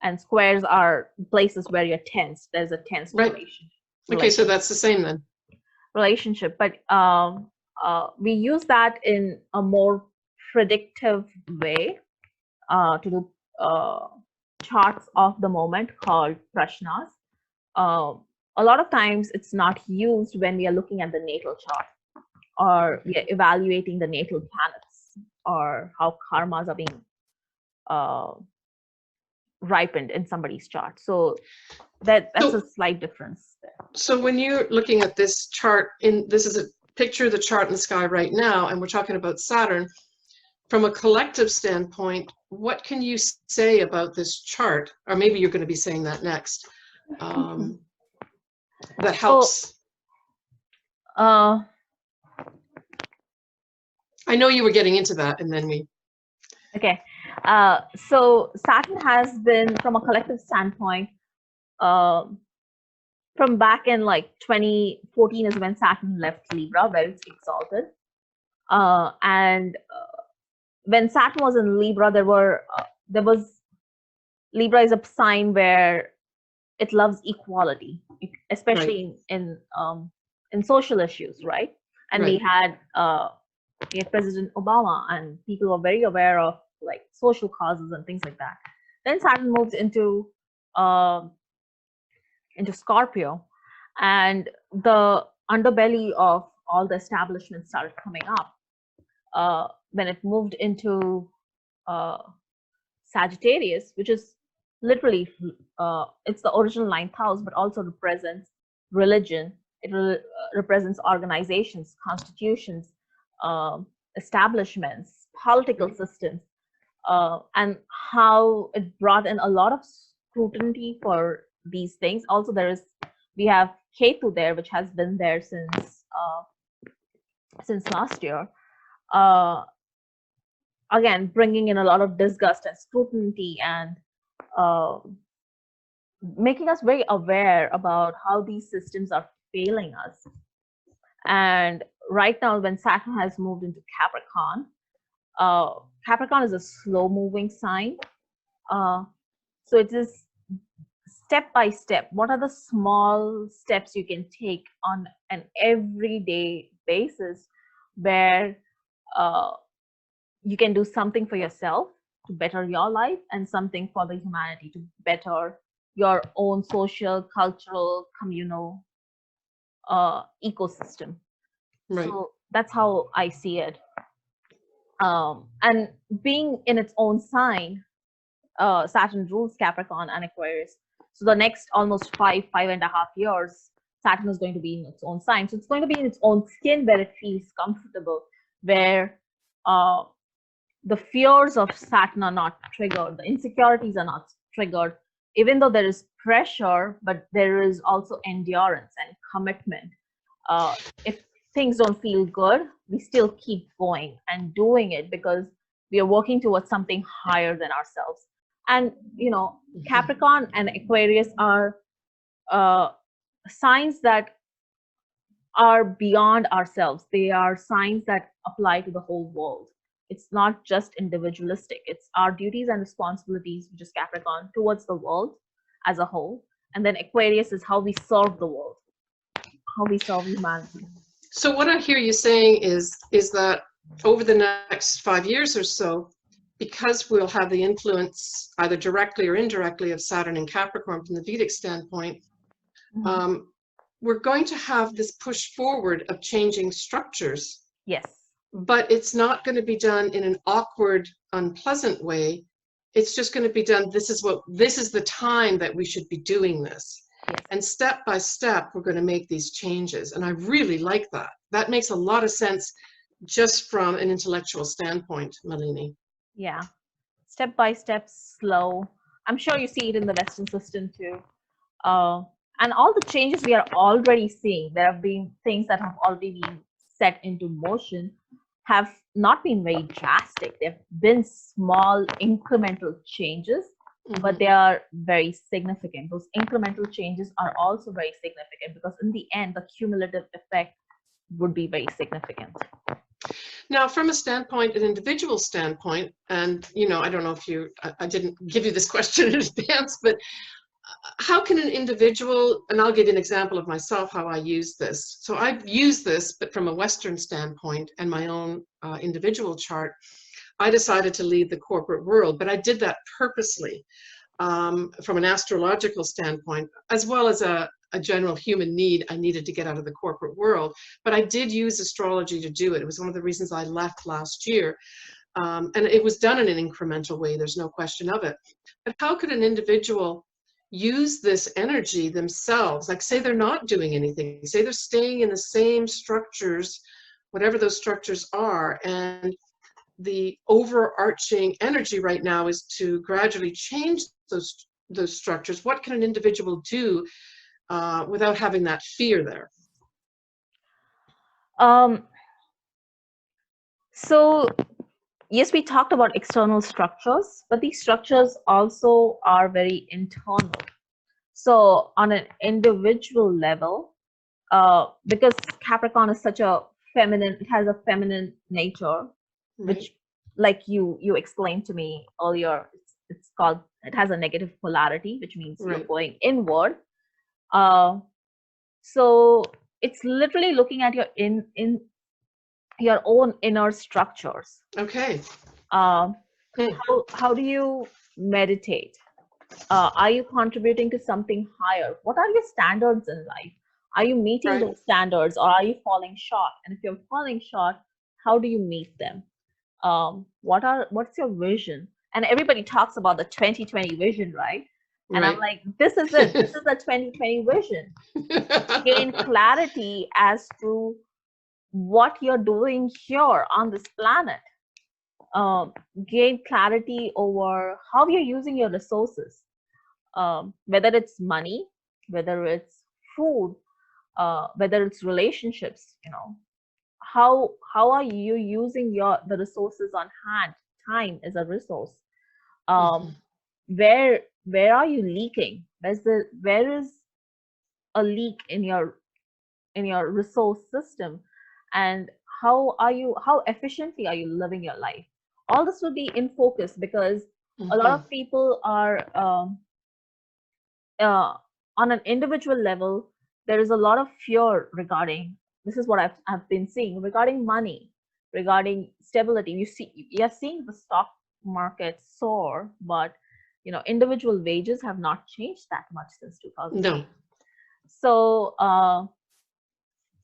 And squares are places where you're tense. There's a tense Right. Okay, so that's the same then. Relationship, but we use that in a more predictive way to do charts of the moment called prashnas. A lot of times it's not used when we are looking at the natal chart or we are evaluating the natal planets or how karmas are being ripened in somebody's chart. So that's a slight difference there. So when you're looking at this chart, this is a picture of the chart in the sky right now, and we're talking about Saturn. From a collective standpoint, what can you say about this chart? Or maybe you're going to be saying that next. That helps. I know you were getting into that, and then we. Okay. So Saturn has been, from a collective standpoint, from back in like 2014 is when Saturn left Libra, where it's exalted. And when Saturn was in Libra, there was Libra is a sign where it loves equality, especially in social issues, right? And we had President Obama, and people were very aware of like social causes and things like that. Then Saturn moved into Scorpio, and the underbelly of all the establishments started coming up when it moved into Sagittarius, which is literally it's the original 9th house, but also represents religion. It represents organizations, constitutions, establishments, political systems, and how it brought in a lot of scrutiny for these things. Also, we have Ketu there, which has been there since last year. Again, bringing in a lot of disgust and scrutiny, and making us very aware about how these systems are failing us. And right now, when Saturn has moved into Capricorn, Capricorn is a slow-moving sign. So it is step by step. What are the small steps you can take on an everyday basis where you can do something for yourself to better your life, and something for the humanity to better your own social, cultural, communal ecosystem. Right. So that's how I see it. And being in its own sign, Saturn rules Capricorn and Aquarius. So the next almost 5.5 years, Saturn is going to be in its own sign. So it's going to be in its own skin where it feels comfortable, where the fears of Saturn are not triggered, the insecurities are not triggered, even though there is pressure, but there is also endurance and commitment. If things don't feel good, we still keep going and doing it, because we are working towards something higher than ourselves. And Capricorn and Aquarius are signs that are beyond ourselves. They are signs that apply to the whole world. It's not just individualistic. It's our duties and responsibilities, which is Capricorn, towards the world as a whole. And then Aquarius is how we serve the world, how we serve humanity. So what I hear you saying is that over the next 5 years or so, because we'll have the influence either directly or indirectly of Saturn and Capricorn from the Vedic standpoint, we're going to have this push forward of changing structures. Yes. But it's not going to be done in an awkward, unpleasant way. It's just going to be done, this is the time that we should be doing this. Yes. And step by step, we're going to make these changes. And I really like that. That makes a lot of sense just from an intellectual standpoint, Malini. Yeah. Step by step, slow. I'm sure you see it in the Western system too. And all the changes we are already seeing, there have been things that have already been set into motion, have not been very drastic. There have been small incremental changes, but they are very significant. Those incremental changes are also very significant because in the end, the cumulative effect would be very significant. Now, from a standpoint, an individual standpoint, and I don't know if I didn't give you this question in advance, but how can an individual, and I'll give you an example of myself, how I use this. So I've used this, but from a Western standpoint and my own individual chart, I decided to leave the corporate world, but I did that purposely from an astrological standpoint, as well as a general human need. I needed to get out of the corporate world, but I did use astrology to do it. It was one of the reasons I left last year. And it was done in an incremental way. There's no question of it. But how could an individual use this energy themselves? Like, say they're not doing anything, say they're staying in the same structures, whatever those structures are, and the overarching energy right now is to gradually change those structures. What can an individual do without having that fear there? So yes, we talked about external structures, but these structures also are very internal. So on an individual level, because Capricorn is such a feminine, it has a feminine nature, which, like you explained to me earlier, it's called, it has a negative polarity, which means you're going inward. So it's literally looking at your your own inner structures. Okay. How do you meditate? Are you contributing to something higher? What are your standards in life? Are you meeting those standards, or are you falling short? And if you're falling short, how do you meet them? What's your vision? And everybody talks about the 2020 vision, right? And I'm like, this is it. This is the 2020 vision. Gain clarity as to what you're doing here on this planet. Gain clarity over how you're using your resources, whether it's money, whether it's food, whether it's relationships. How are you using the resources on hand? Time is a resource. Where are you leaking? Where is a leak in your resource system? And how efficiently are you living your life? All this will be in focus, because a lot of people are on an individual level, there is a lot of fear regarding, this is what I've been seeing regarding money, regarding stability. You're seeing the stock market soar, but individual wages have not changed that much since 2008. No. So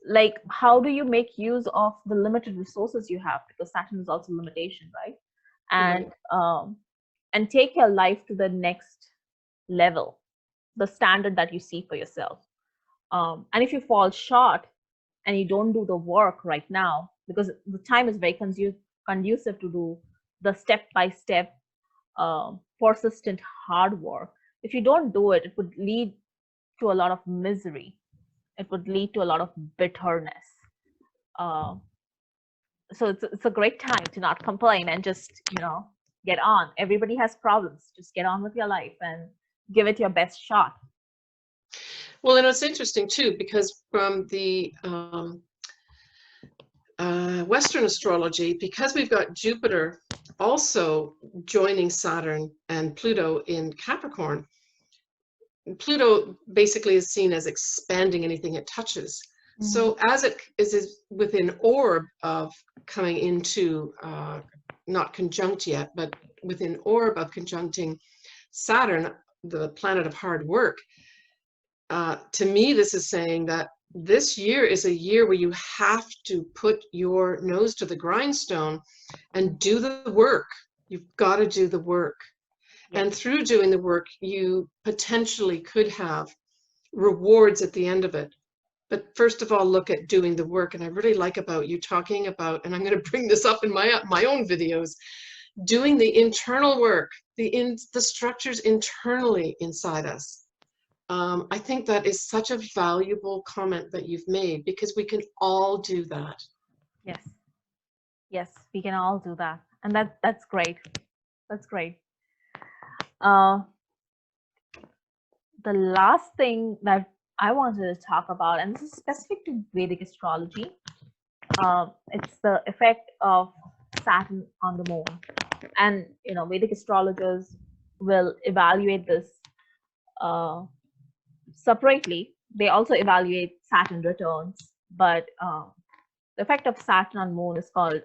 like, how do you make use of the limited resources you have? Because Saturn is also limitation, right? And take your life to the next level, the standard that you see for yourself. And if you fall short and you don't do the work right now, because the time is very conducive to do the step-by-step, persistent hard work. If you don't do it, it would lead to a lot of misery. It would lead to a lot of bitterness. so it's a great time to not complain and just, get on. Everybody has problems. Just get on with your life and give it your best shot. Well, and it's interesting too, because from the Western astrology, because we've got Jupiter also joining Saturn and Pluto in Capricorn, Pluto basically is seen as expanding anything it touches. Mm-hmm. So as it is within orb of coming into, not conjunct yet, but within orb of conjuncting Saturn, the planet of hard work, to me, this is saying that this year is a year where you have to put your nose to the grindstone and do the work. You've got to do the work. And through doing the work, you potentially could have rewards at the end of it. But first of all, look at doing the work. And I really like about you talking about, and I'm going to bring this up in my own videos, doing the internal work, the structures internally inside us. I think that is such a valuable comment that you've made, because we can all do that. Yes, we can all do that, and that's great. That's great. The last thing that I wanted to talk about, and this is specific to Vedic astrology, it's the effect of Saturn on the moon. And Vedic astrologers will evaluate this separately. They also evaluate Saturn returns, but the effect of Saturn on moon is called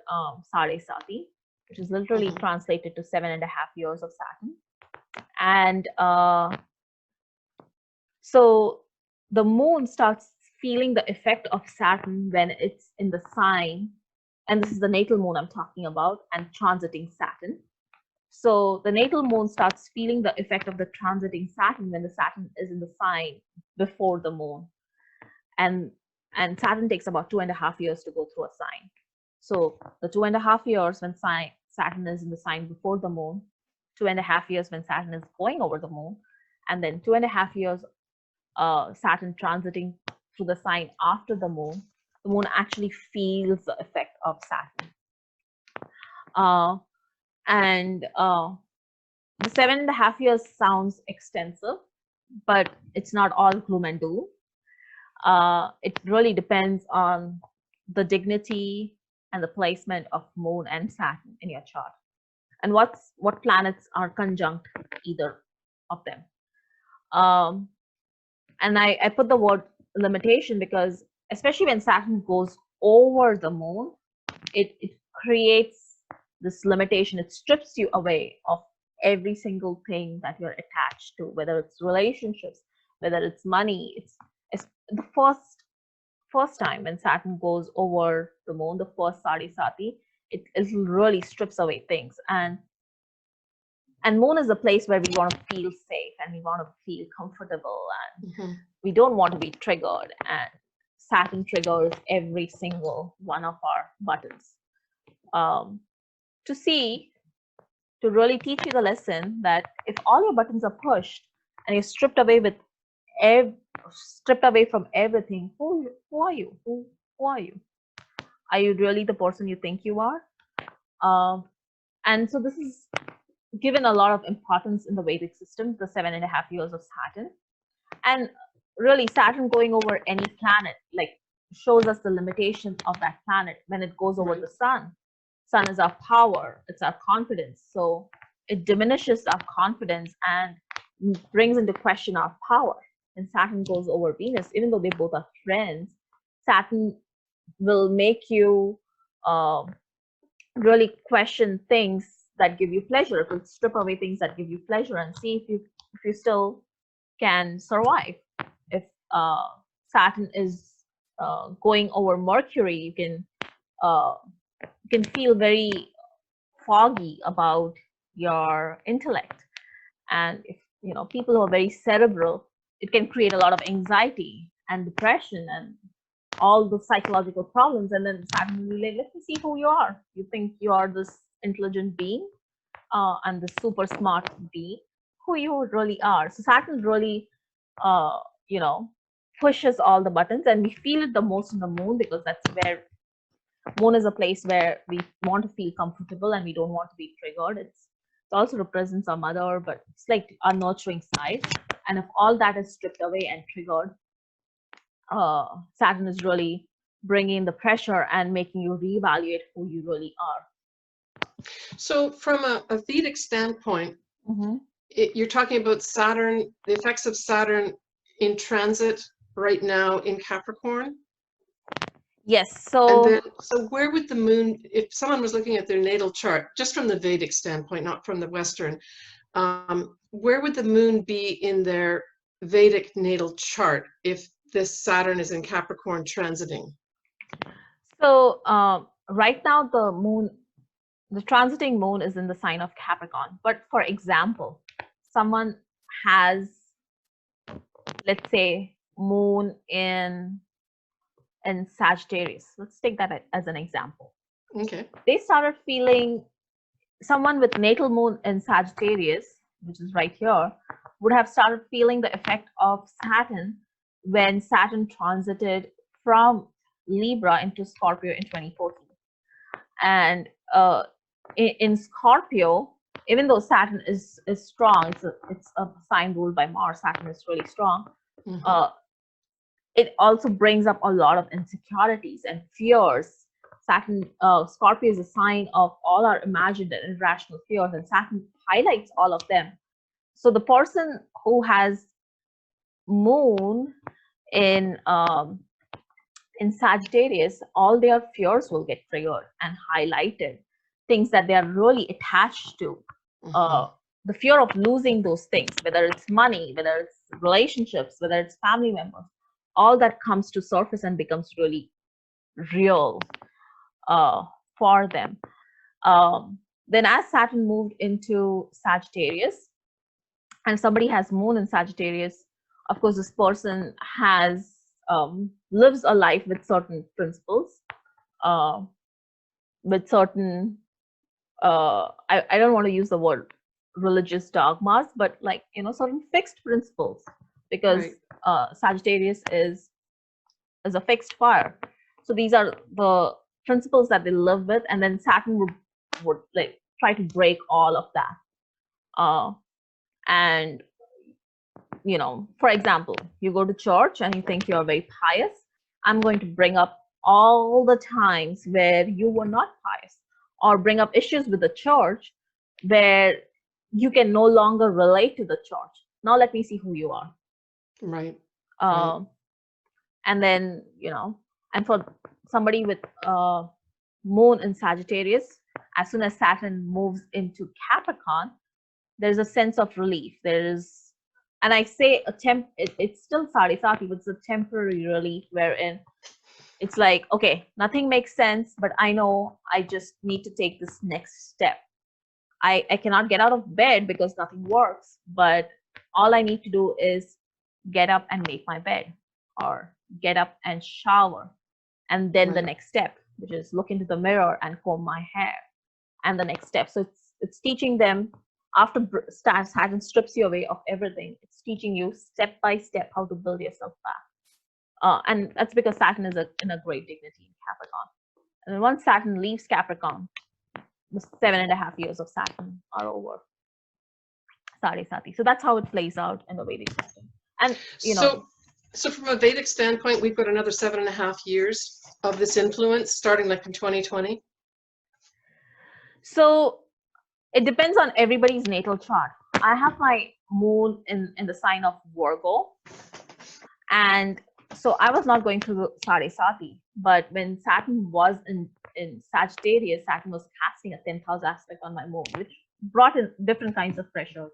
Sade Sati, which is literally translated to 7.5 years of Saturn. And so the moon starts feeling the effect of Saturn when it's in the sign, and this is the natal moon I'm talking about, and transiting Saturn. So the natal moon starts feeling the effect of the transiting Saturn when the Saturn is in the sign before the moon. And Saturn takes about 2.5 years to go through a sign. So the 2.5 years when Saturn is in the sign before the moon, 2.5 years when Saturn is going over the moon, and then 2.5 years Saturn transiting through the sign after the moon actually feels the effect of Saturn. The 7.5 years sounds extensive, but it's not all gloom and doom. It really depends on the dignity and the placement of moon and Saturn in your chart, and what planets are conjunct either of them. And I put the word limitation because especially when Saturn goes over the moon, it creates this limitation. It strips you away of every single thing that you're attached to, whether it's relationships, whether it's money. It's the first time when Saturn goes over the moon, the first Sade Sati, it really strips away things. And moon is a place where we want to feel safe and we want to feel comfortable, and we don't want to be triggered. And Saturn triggers every single one of our buttons. To really teach you the lesson that if all your buttons are pushed and you're stripped away from everything, who are you? Who are you? Are you really the person you think you are? And so this is given a lot of importance in the Vedic system, the 7.5 years of Saturn. And really, Saturn going over any planet shows us the limitations of that planet when it goes over the sun. Sun is our power, it's our confidence. So it diminishes our confidence and brings into question our power. When Saturn goes over Venus, even though they both are friends, Saturn will make you really question things that give you pleasure. It will strip away things that give you pleasure and see if you still can survive. If Saturn is going over Mercury, you can feel very foggy about your intellect. And if people who are very cerebral, it can create a lot of anxiety and depression and all the psychological problems. And then Saturn will be like, let me see who you are. You think you are this intelligent being and the super smart being, who you really are. So Saturn really pushes all the buttons, and we feel it the most in the moon because that's where Moon is a place where we want to feel comfortable and we don't want to be triggered. It also represents our mother, but it's like our nurturing side. And if all that is stripped away and triggered, Saturn is really bringing the pressure and making you reevaluate who you really are. So from a Vedic standpoint, you're talking about Saturn, the effects of Saturn in transit right now in Capricorn? Yes. So, and then, so where would the moon, if someone was looking at their natal chart, just from the Vedic standpoint, not from the Western, where would the moon be in their Vedic natal chart if this Saturn is in Capricorn transiting? So right now the transiting moon is in the sign of Capricorn. But for example, someone has, let's say, moon in Sagittarius. Let's take that as an example. Okay. They started feeling, someone with natal moon in Sagittarius, which is right here, would have started feeling the effect of Saturn when Saturn transited from Libra into Scorpio in 2014. And in Scorpio, even though Saturn is strong, it's a sign ruled by Mars. Saturn is really strong. It also brings up a lot of insecurities and fears. Saturn, Scorpio is a sign of all our imagined and irrational fears, and Saturn highlights all of them. So the person who has moon in Sagittarius, all their fears will get triggered and highlighted. Things that they are really attached to. The fear of losing those things, whether it's money, whether it's relationships, whether it's family members, all that comes to surface and becomes really real for them. Then as Saturn moved into Sagittarius, and somebody has moon in Sagittarius, of course, this person has lives a life with certain principles, with certain, I don't want to use the word religious dogmas, but like, certain fixed principles, because Sagittarius is a fixed fire. So these are the principles that they live with, and then Saturn would like try to break all of that. And for example, you go to church and you think you're very pious. I'm going to bring up all the times where you were not pious, or bring up issues with the church where you can no longer relate to the church. Now let me see who you are. Right. And then, and for somebody with moon in Sagittarius, as soon as Saturn moves into Capricorn, there's a sense of relief. There's, and I say it's still sati, but it's a temporary relief, wherein it's like, okay, nothing makes sense, but I know I just need to take this next step. I cannot get out of bed because nothing works, but all I need to do is get up and make my bed, or get up and shower. And then the next step, which is look into the mirror and comb my hair. And the next step. So it's teaching them, after Saturn strips you away of everything, it's teaching you step by step how to build yourself back. And that's because Saturn is in a great dignity in Capricorn. And once Saturn leaves Capricorn, the 7.5 years of Saturn are over. Sati. So that's how it plays out in the Vedic system. And so from a Vedic standpoint, we've got another 7.5 years of this influence, starting like in 2020. So it depends on everybody's natal chart. I have my moon in the sign of Virgo, and so I was not going through Sati, but when Saturn was in Sagittarius, Saturn was casting a 10th house aspect on my moon, which brought in different kinds of pressures.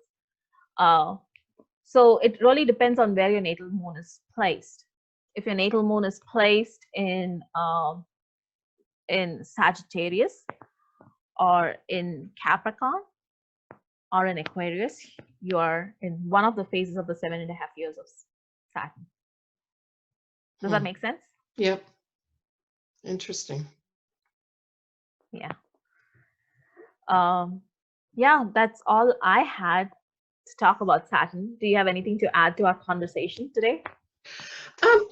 So it really depends on where your natal moon is placed. If your natal moon is placed in Sagittarius, or in Capricorn, or in Aquarius, you are in one of the phases of the 7.5 years of Saturn. Does that make sense? Yep. Interesting. Yeah. Yeah, that's all I had to talk about Saturn. Do you have anything to add to our conversation today?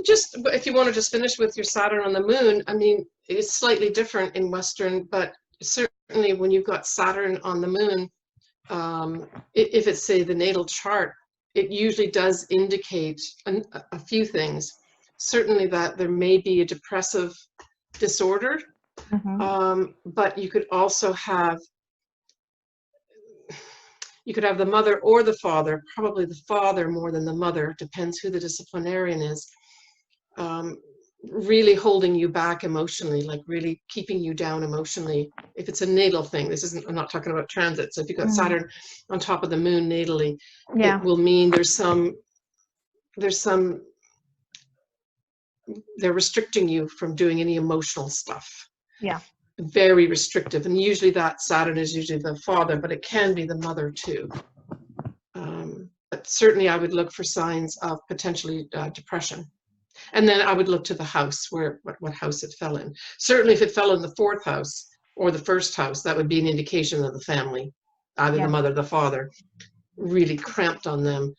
Just if you want to just finish with your Saturn on the moon, I mean, it's slightly different in Western, but certainly when you've got Saturn on the moon, if it's, say, the natal chart, it usually does indicate a few things. Certainly that there may be a depressive disorder, but you could also have, the mother or the father, probably the father more than the mother, depends who the disciplinarian is, really holding you back emotionally, like really keeping you down emotionally. If it's a natal thing, I'm not talking about transit. So if you've got Saturn on top of the moon natally, it will mean they're restricting you from doing any emotional stuff. Yeah. Very restrictive. And usually that Saturn is usually the father, but it can be the mother too. But certainly I would look for signs of potentially depression. And then I would look to the house, what house it fell in. Certainly if it fell in the 4th house or the 1st house, that would be an indication of the family, either the mother or the father, really cramped on them,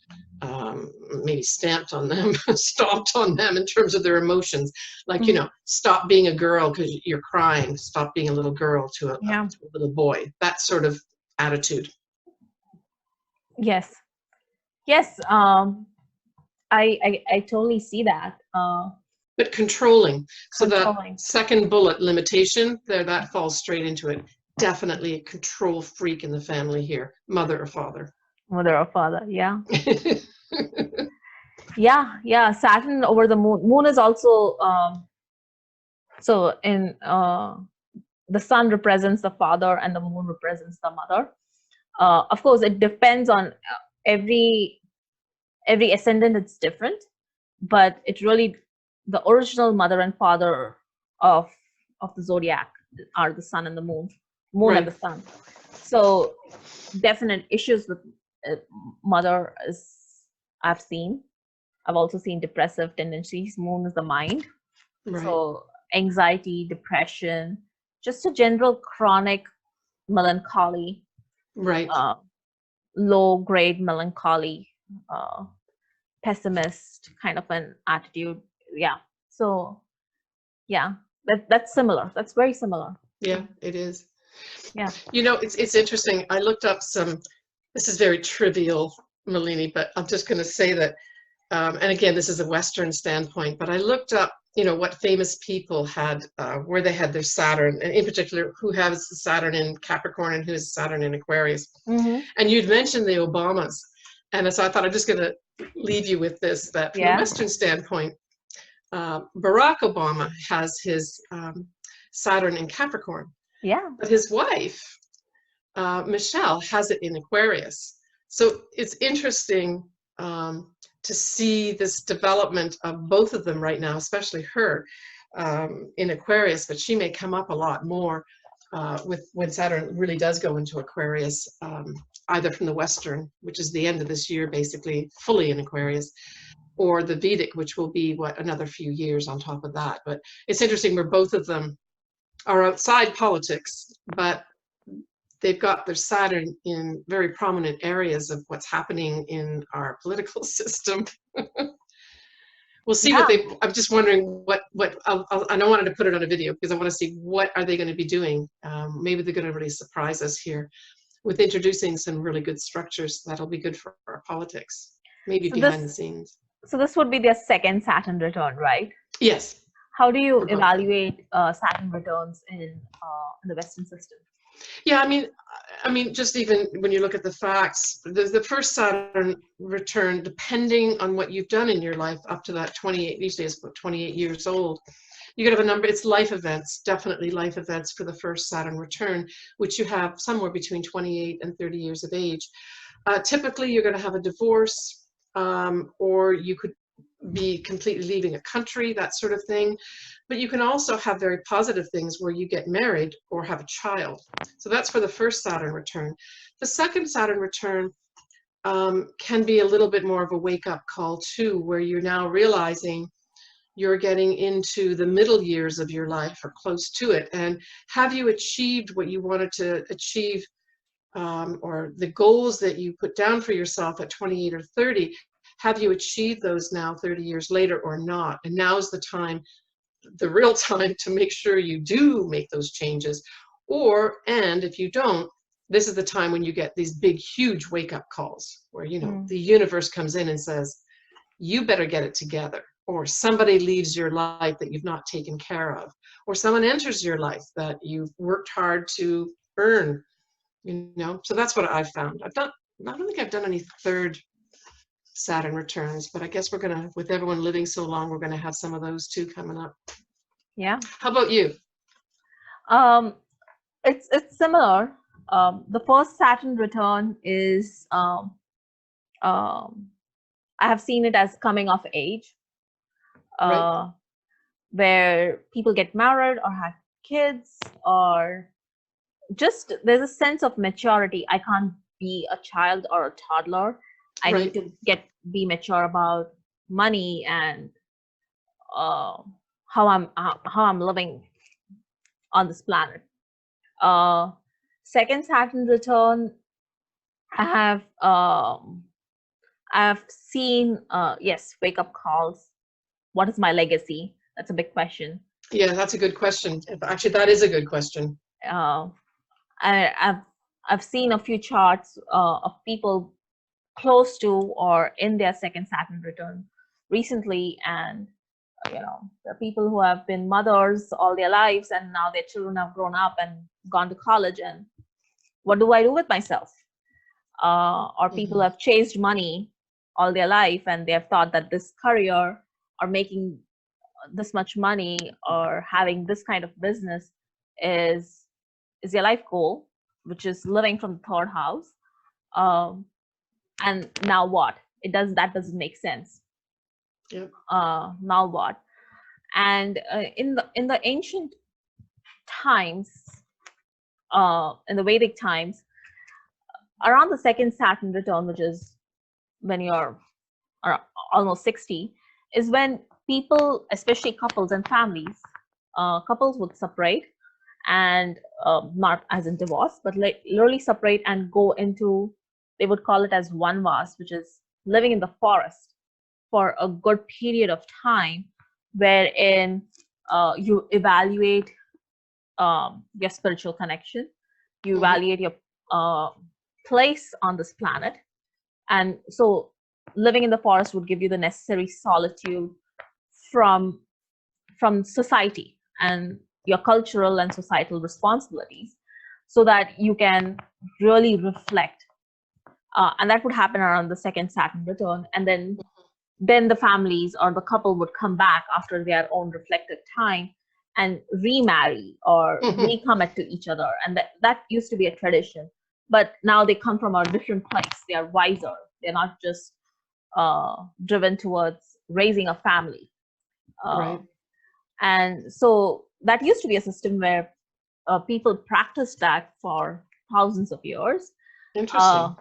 maybe stamped on them, stomped on them in terms of their emotions. Like, stop being a girl because you're crying, stop being a little girl to a little boy, that sort of attitude. Yes. I totally see that. But controlling. So the second bullet, limitation, that falls straight into it. Definitely a control freak in the family here, mother or father. Mother or father, yeah. Yeah. Saturn over the moon. Moon is also so in the sun represents the father and the moon represents the mother. Of course, it depends on every ascendant. It's different, but it really, the original mother and father of the zodiac are the sun and the moon, and the sun. So definite issues with mother is I've seen. I've also seen depressive tendencies. Moon is the mind. So anxiety, depression, just a general chronic melancholy, low grade melancholy, pessimist kind of an attitude. Yeah. So yeah, that's similar. That's very similar. Yeah, it is. Yeah. It's interesting. I looked up this is very trivial, Malini, but I'm just going to say that, and again, this is a Western standpoint, but I looked up, what famous people had, where they had their Saturn, and in particular, who has the Saturn in Capricorn and who has Saturn in Aquarius. And you'd mentioned the Obamas. And so I thought I'm just going to leave you with this, that from a Western standpoint, Barack Obama has his Saturn in Capricorn. Yeah. But his wife, Michelle, has it in Aquarius. So it's interesting to see this development of both of them right now, especially her in Aquarius, but she may come up a lot more with when Saturn really does go into Aquarius, either from the Western, which is the end of this year, basically fully in Aquarius, or the Vedic, which will be another few years on top of that. But it's interesting where both of them are outside politics, but they've got their Saturn in very prominent areas of what's happening in our political system. We'll see what I'm just wondering what I don't wanted to put it on a video because I want to see what are they going to be doing. Maybe they're going to really surprise us here with introducing some really good structures that'll be good for our politics, maybe behind the scenes. So this would be their second Saturn return, right? Yes. How do you evaluate Saturn returns in the Western system? Yeah, I mean, just even when you look at the facts, the first Saturn return, depending on what you've done in your life up to that 28, these days, about 28 years old, you could have a number, it's life events, definitely life events for the first Saturn return, which you have somewhere between 28 and 30 years of age. Typically, you're going to have a divorce, or you could be completely leaving a country, that sort of thing. But you can also have very positive things where you get married or have a child. So that's for the first Saturn return. The second Saturn return can be a little bit more of a wake-up call too, where you're now realizing you're getting into the middle years of your life or close to it. And have you achieved what you wanted to achieve, or the goals that you put down for yourself at 28 or 30? have you achieved those now 30 years later or not? And now's the time, the real time, to make sure you do make those changes. And if you don't, this is the time when you get these big, huge wake-up calls where, you know, the universe comes in and says, you better get it together. Or somebody leaves your life that you've not taken care of. Or someone enters your life that you've worked hard to earn, you know. So that's what I've found. I don't think I've done any third Saturn returns, but I guess we're going to, with everyone living so long, we're going to have some of those too coming up. Yeah. How about you? It's similar. The first Saturn return is I have seen it as coming of age, Right. where people get married or have kids, or just there's a sense of maturity. I can't be a child or a toddler. I Right. need to be mature about money and how I'm living on this planet. Second Saturn return, I have seen yes, wake up calls. What is my legacy? That's a big question. Yeah, that's a good question. Actually, that is a good question. I've seen a few charts of people close to or in their second Saturn return recently, and you know, there are people who have been mothers all their lives, and now their children have grown up and gone to college, and what do I do with myself? Or people have chased money all their life, and they have thought that this career or making this much money or having this kind of business is their life goal, which is living from the third house. And now what? That doesn't make sense. Yep. Now what? And in the ancient times, in the Vedic times, around the second Saturn return, which is when you're almost 60, is when people, especially couples and families, couples would separate, and not as in divorce, but like literally separate and go into, they would call it as vanvas, which is living in the forest for a good period of time, wherein you evaluate your spiritual connection, you evaluate your place on this planet. And so living in the forest would give you the necessary solitude from society and your cultural and societal responsibilities, so that you can really reflect. And that would happen around the second Saturn return. And then the families or the couple would come back after their own reflective time and remarry or recommit to each other. And that used to be a tradition. But now they come from a different place. They are wiser. They're not just driven towards raising a family. Right. And so that used to be a system where people practiced that for thousands of years. Interesting.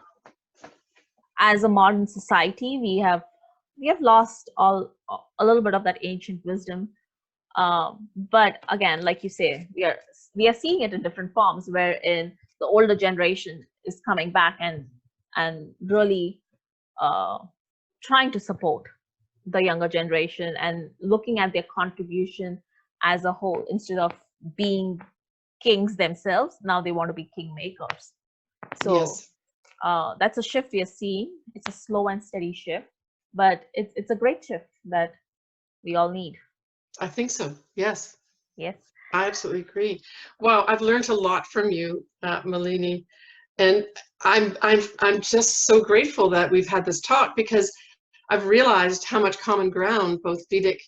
As a modern society, we have lost a little bit of that ancient wisdom. But again, like you say, we are seeing it in different forms, wherein the older generation is coming back and really trying to support the younger generation and looking at their contribution as a whole. Instead of being kings themselves, now they want to be kingmakers. So yes. That's a shift we are seeing. It's a slow and steady shift, but it's a great shift that we all need. I think so. Yes. Yes. I absolutely agree. Wow, I've learned a lot from you, Malini, and I'm just so grateful that we've had this talk, because I've realized how much common ground both Vedic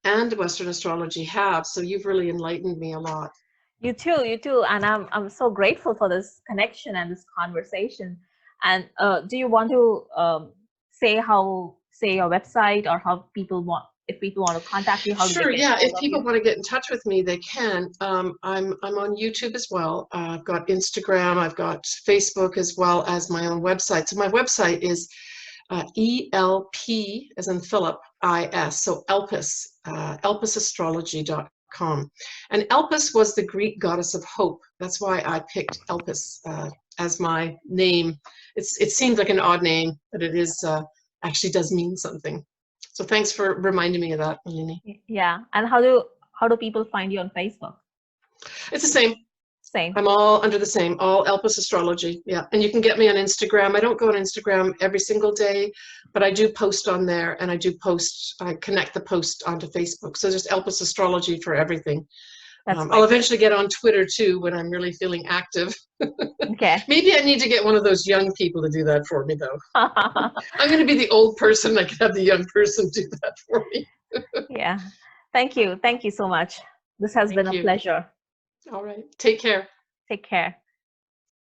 and Western astrology have. So you've really enlightened me a lot. You too, and I'm so grateful for this connection and this conversation. And do you want to say your website, or how if people want to contact you? How Sure. do they get Yeah. hold If of people you? want to get in touch with me, they can. I'm on YouTube as well. I've got Instagram. I've got Facebook, as well as my own website. So my website is ELP, as in Philip, IS. So Elpis, elpisastrology.com. And Elpis was the Greek goddess of hope. That's why I picked Elpis as my name. It seems like an odd name, but it is actually does mean something. So thanks for reminding me of that, Malini. Yeah. And how do people find you on Facebook? It's the same. Same. I'm all under the same, all Elpis Astrology. Yeah. And you can get me on Instagram. I don't go on Instagram every single day, but I do post on there, and I connect the post onto Facebook. So just Elpis Astrology for everything. That's I'll great. eventually get on Twitter too when I'm really feeling active. Okay. Maybe I need to get one of those young people to do that for me, though. I'm going to be the old person. I can have the young person do that for me. Yeah. Thank you. Thank you so much. This has been Thank a you. pleasure. All right. Take care. Take care.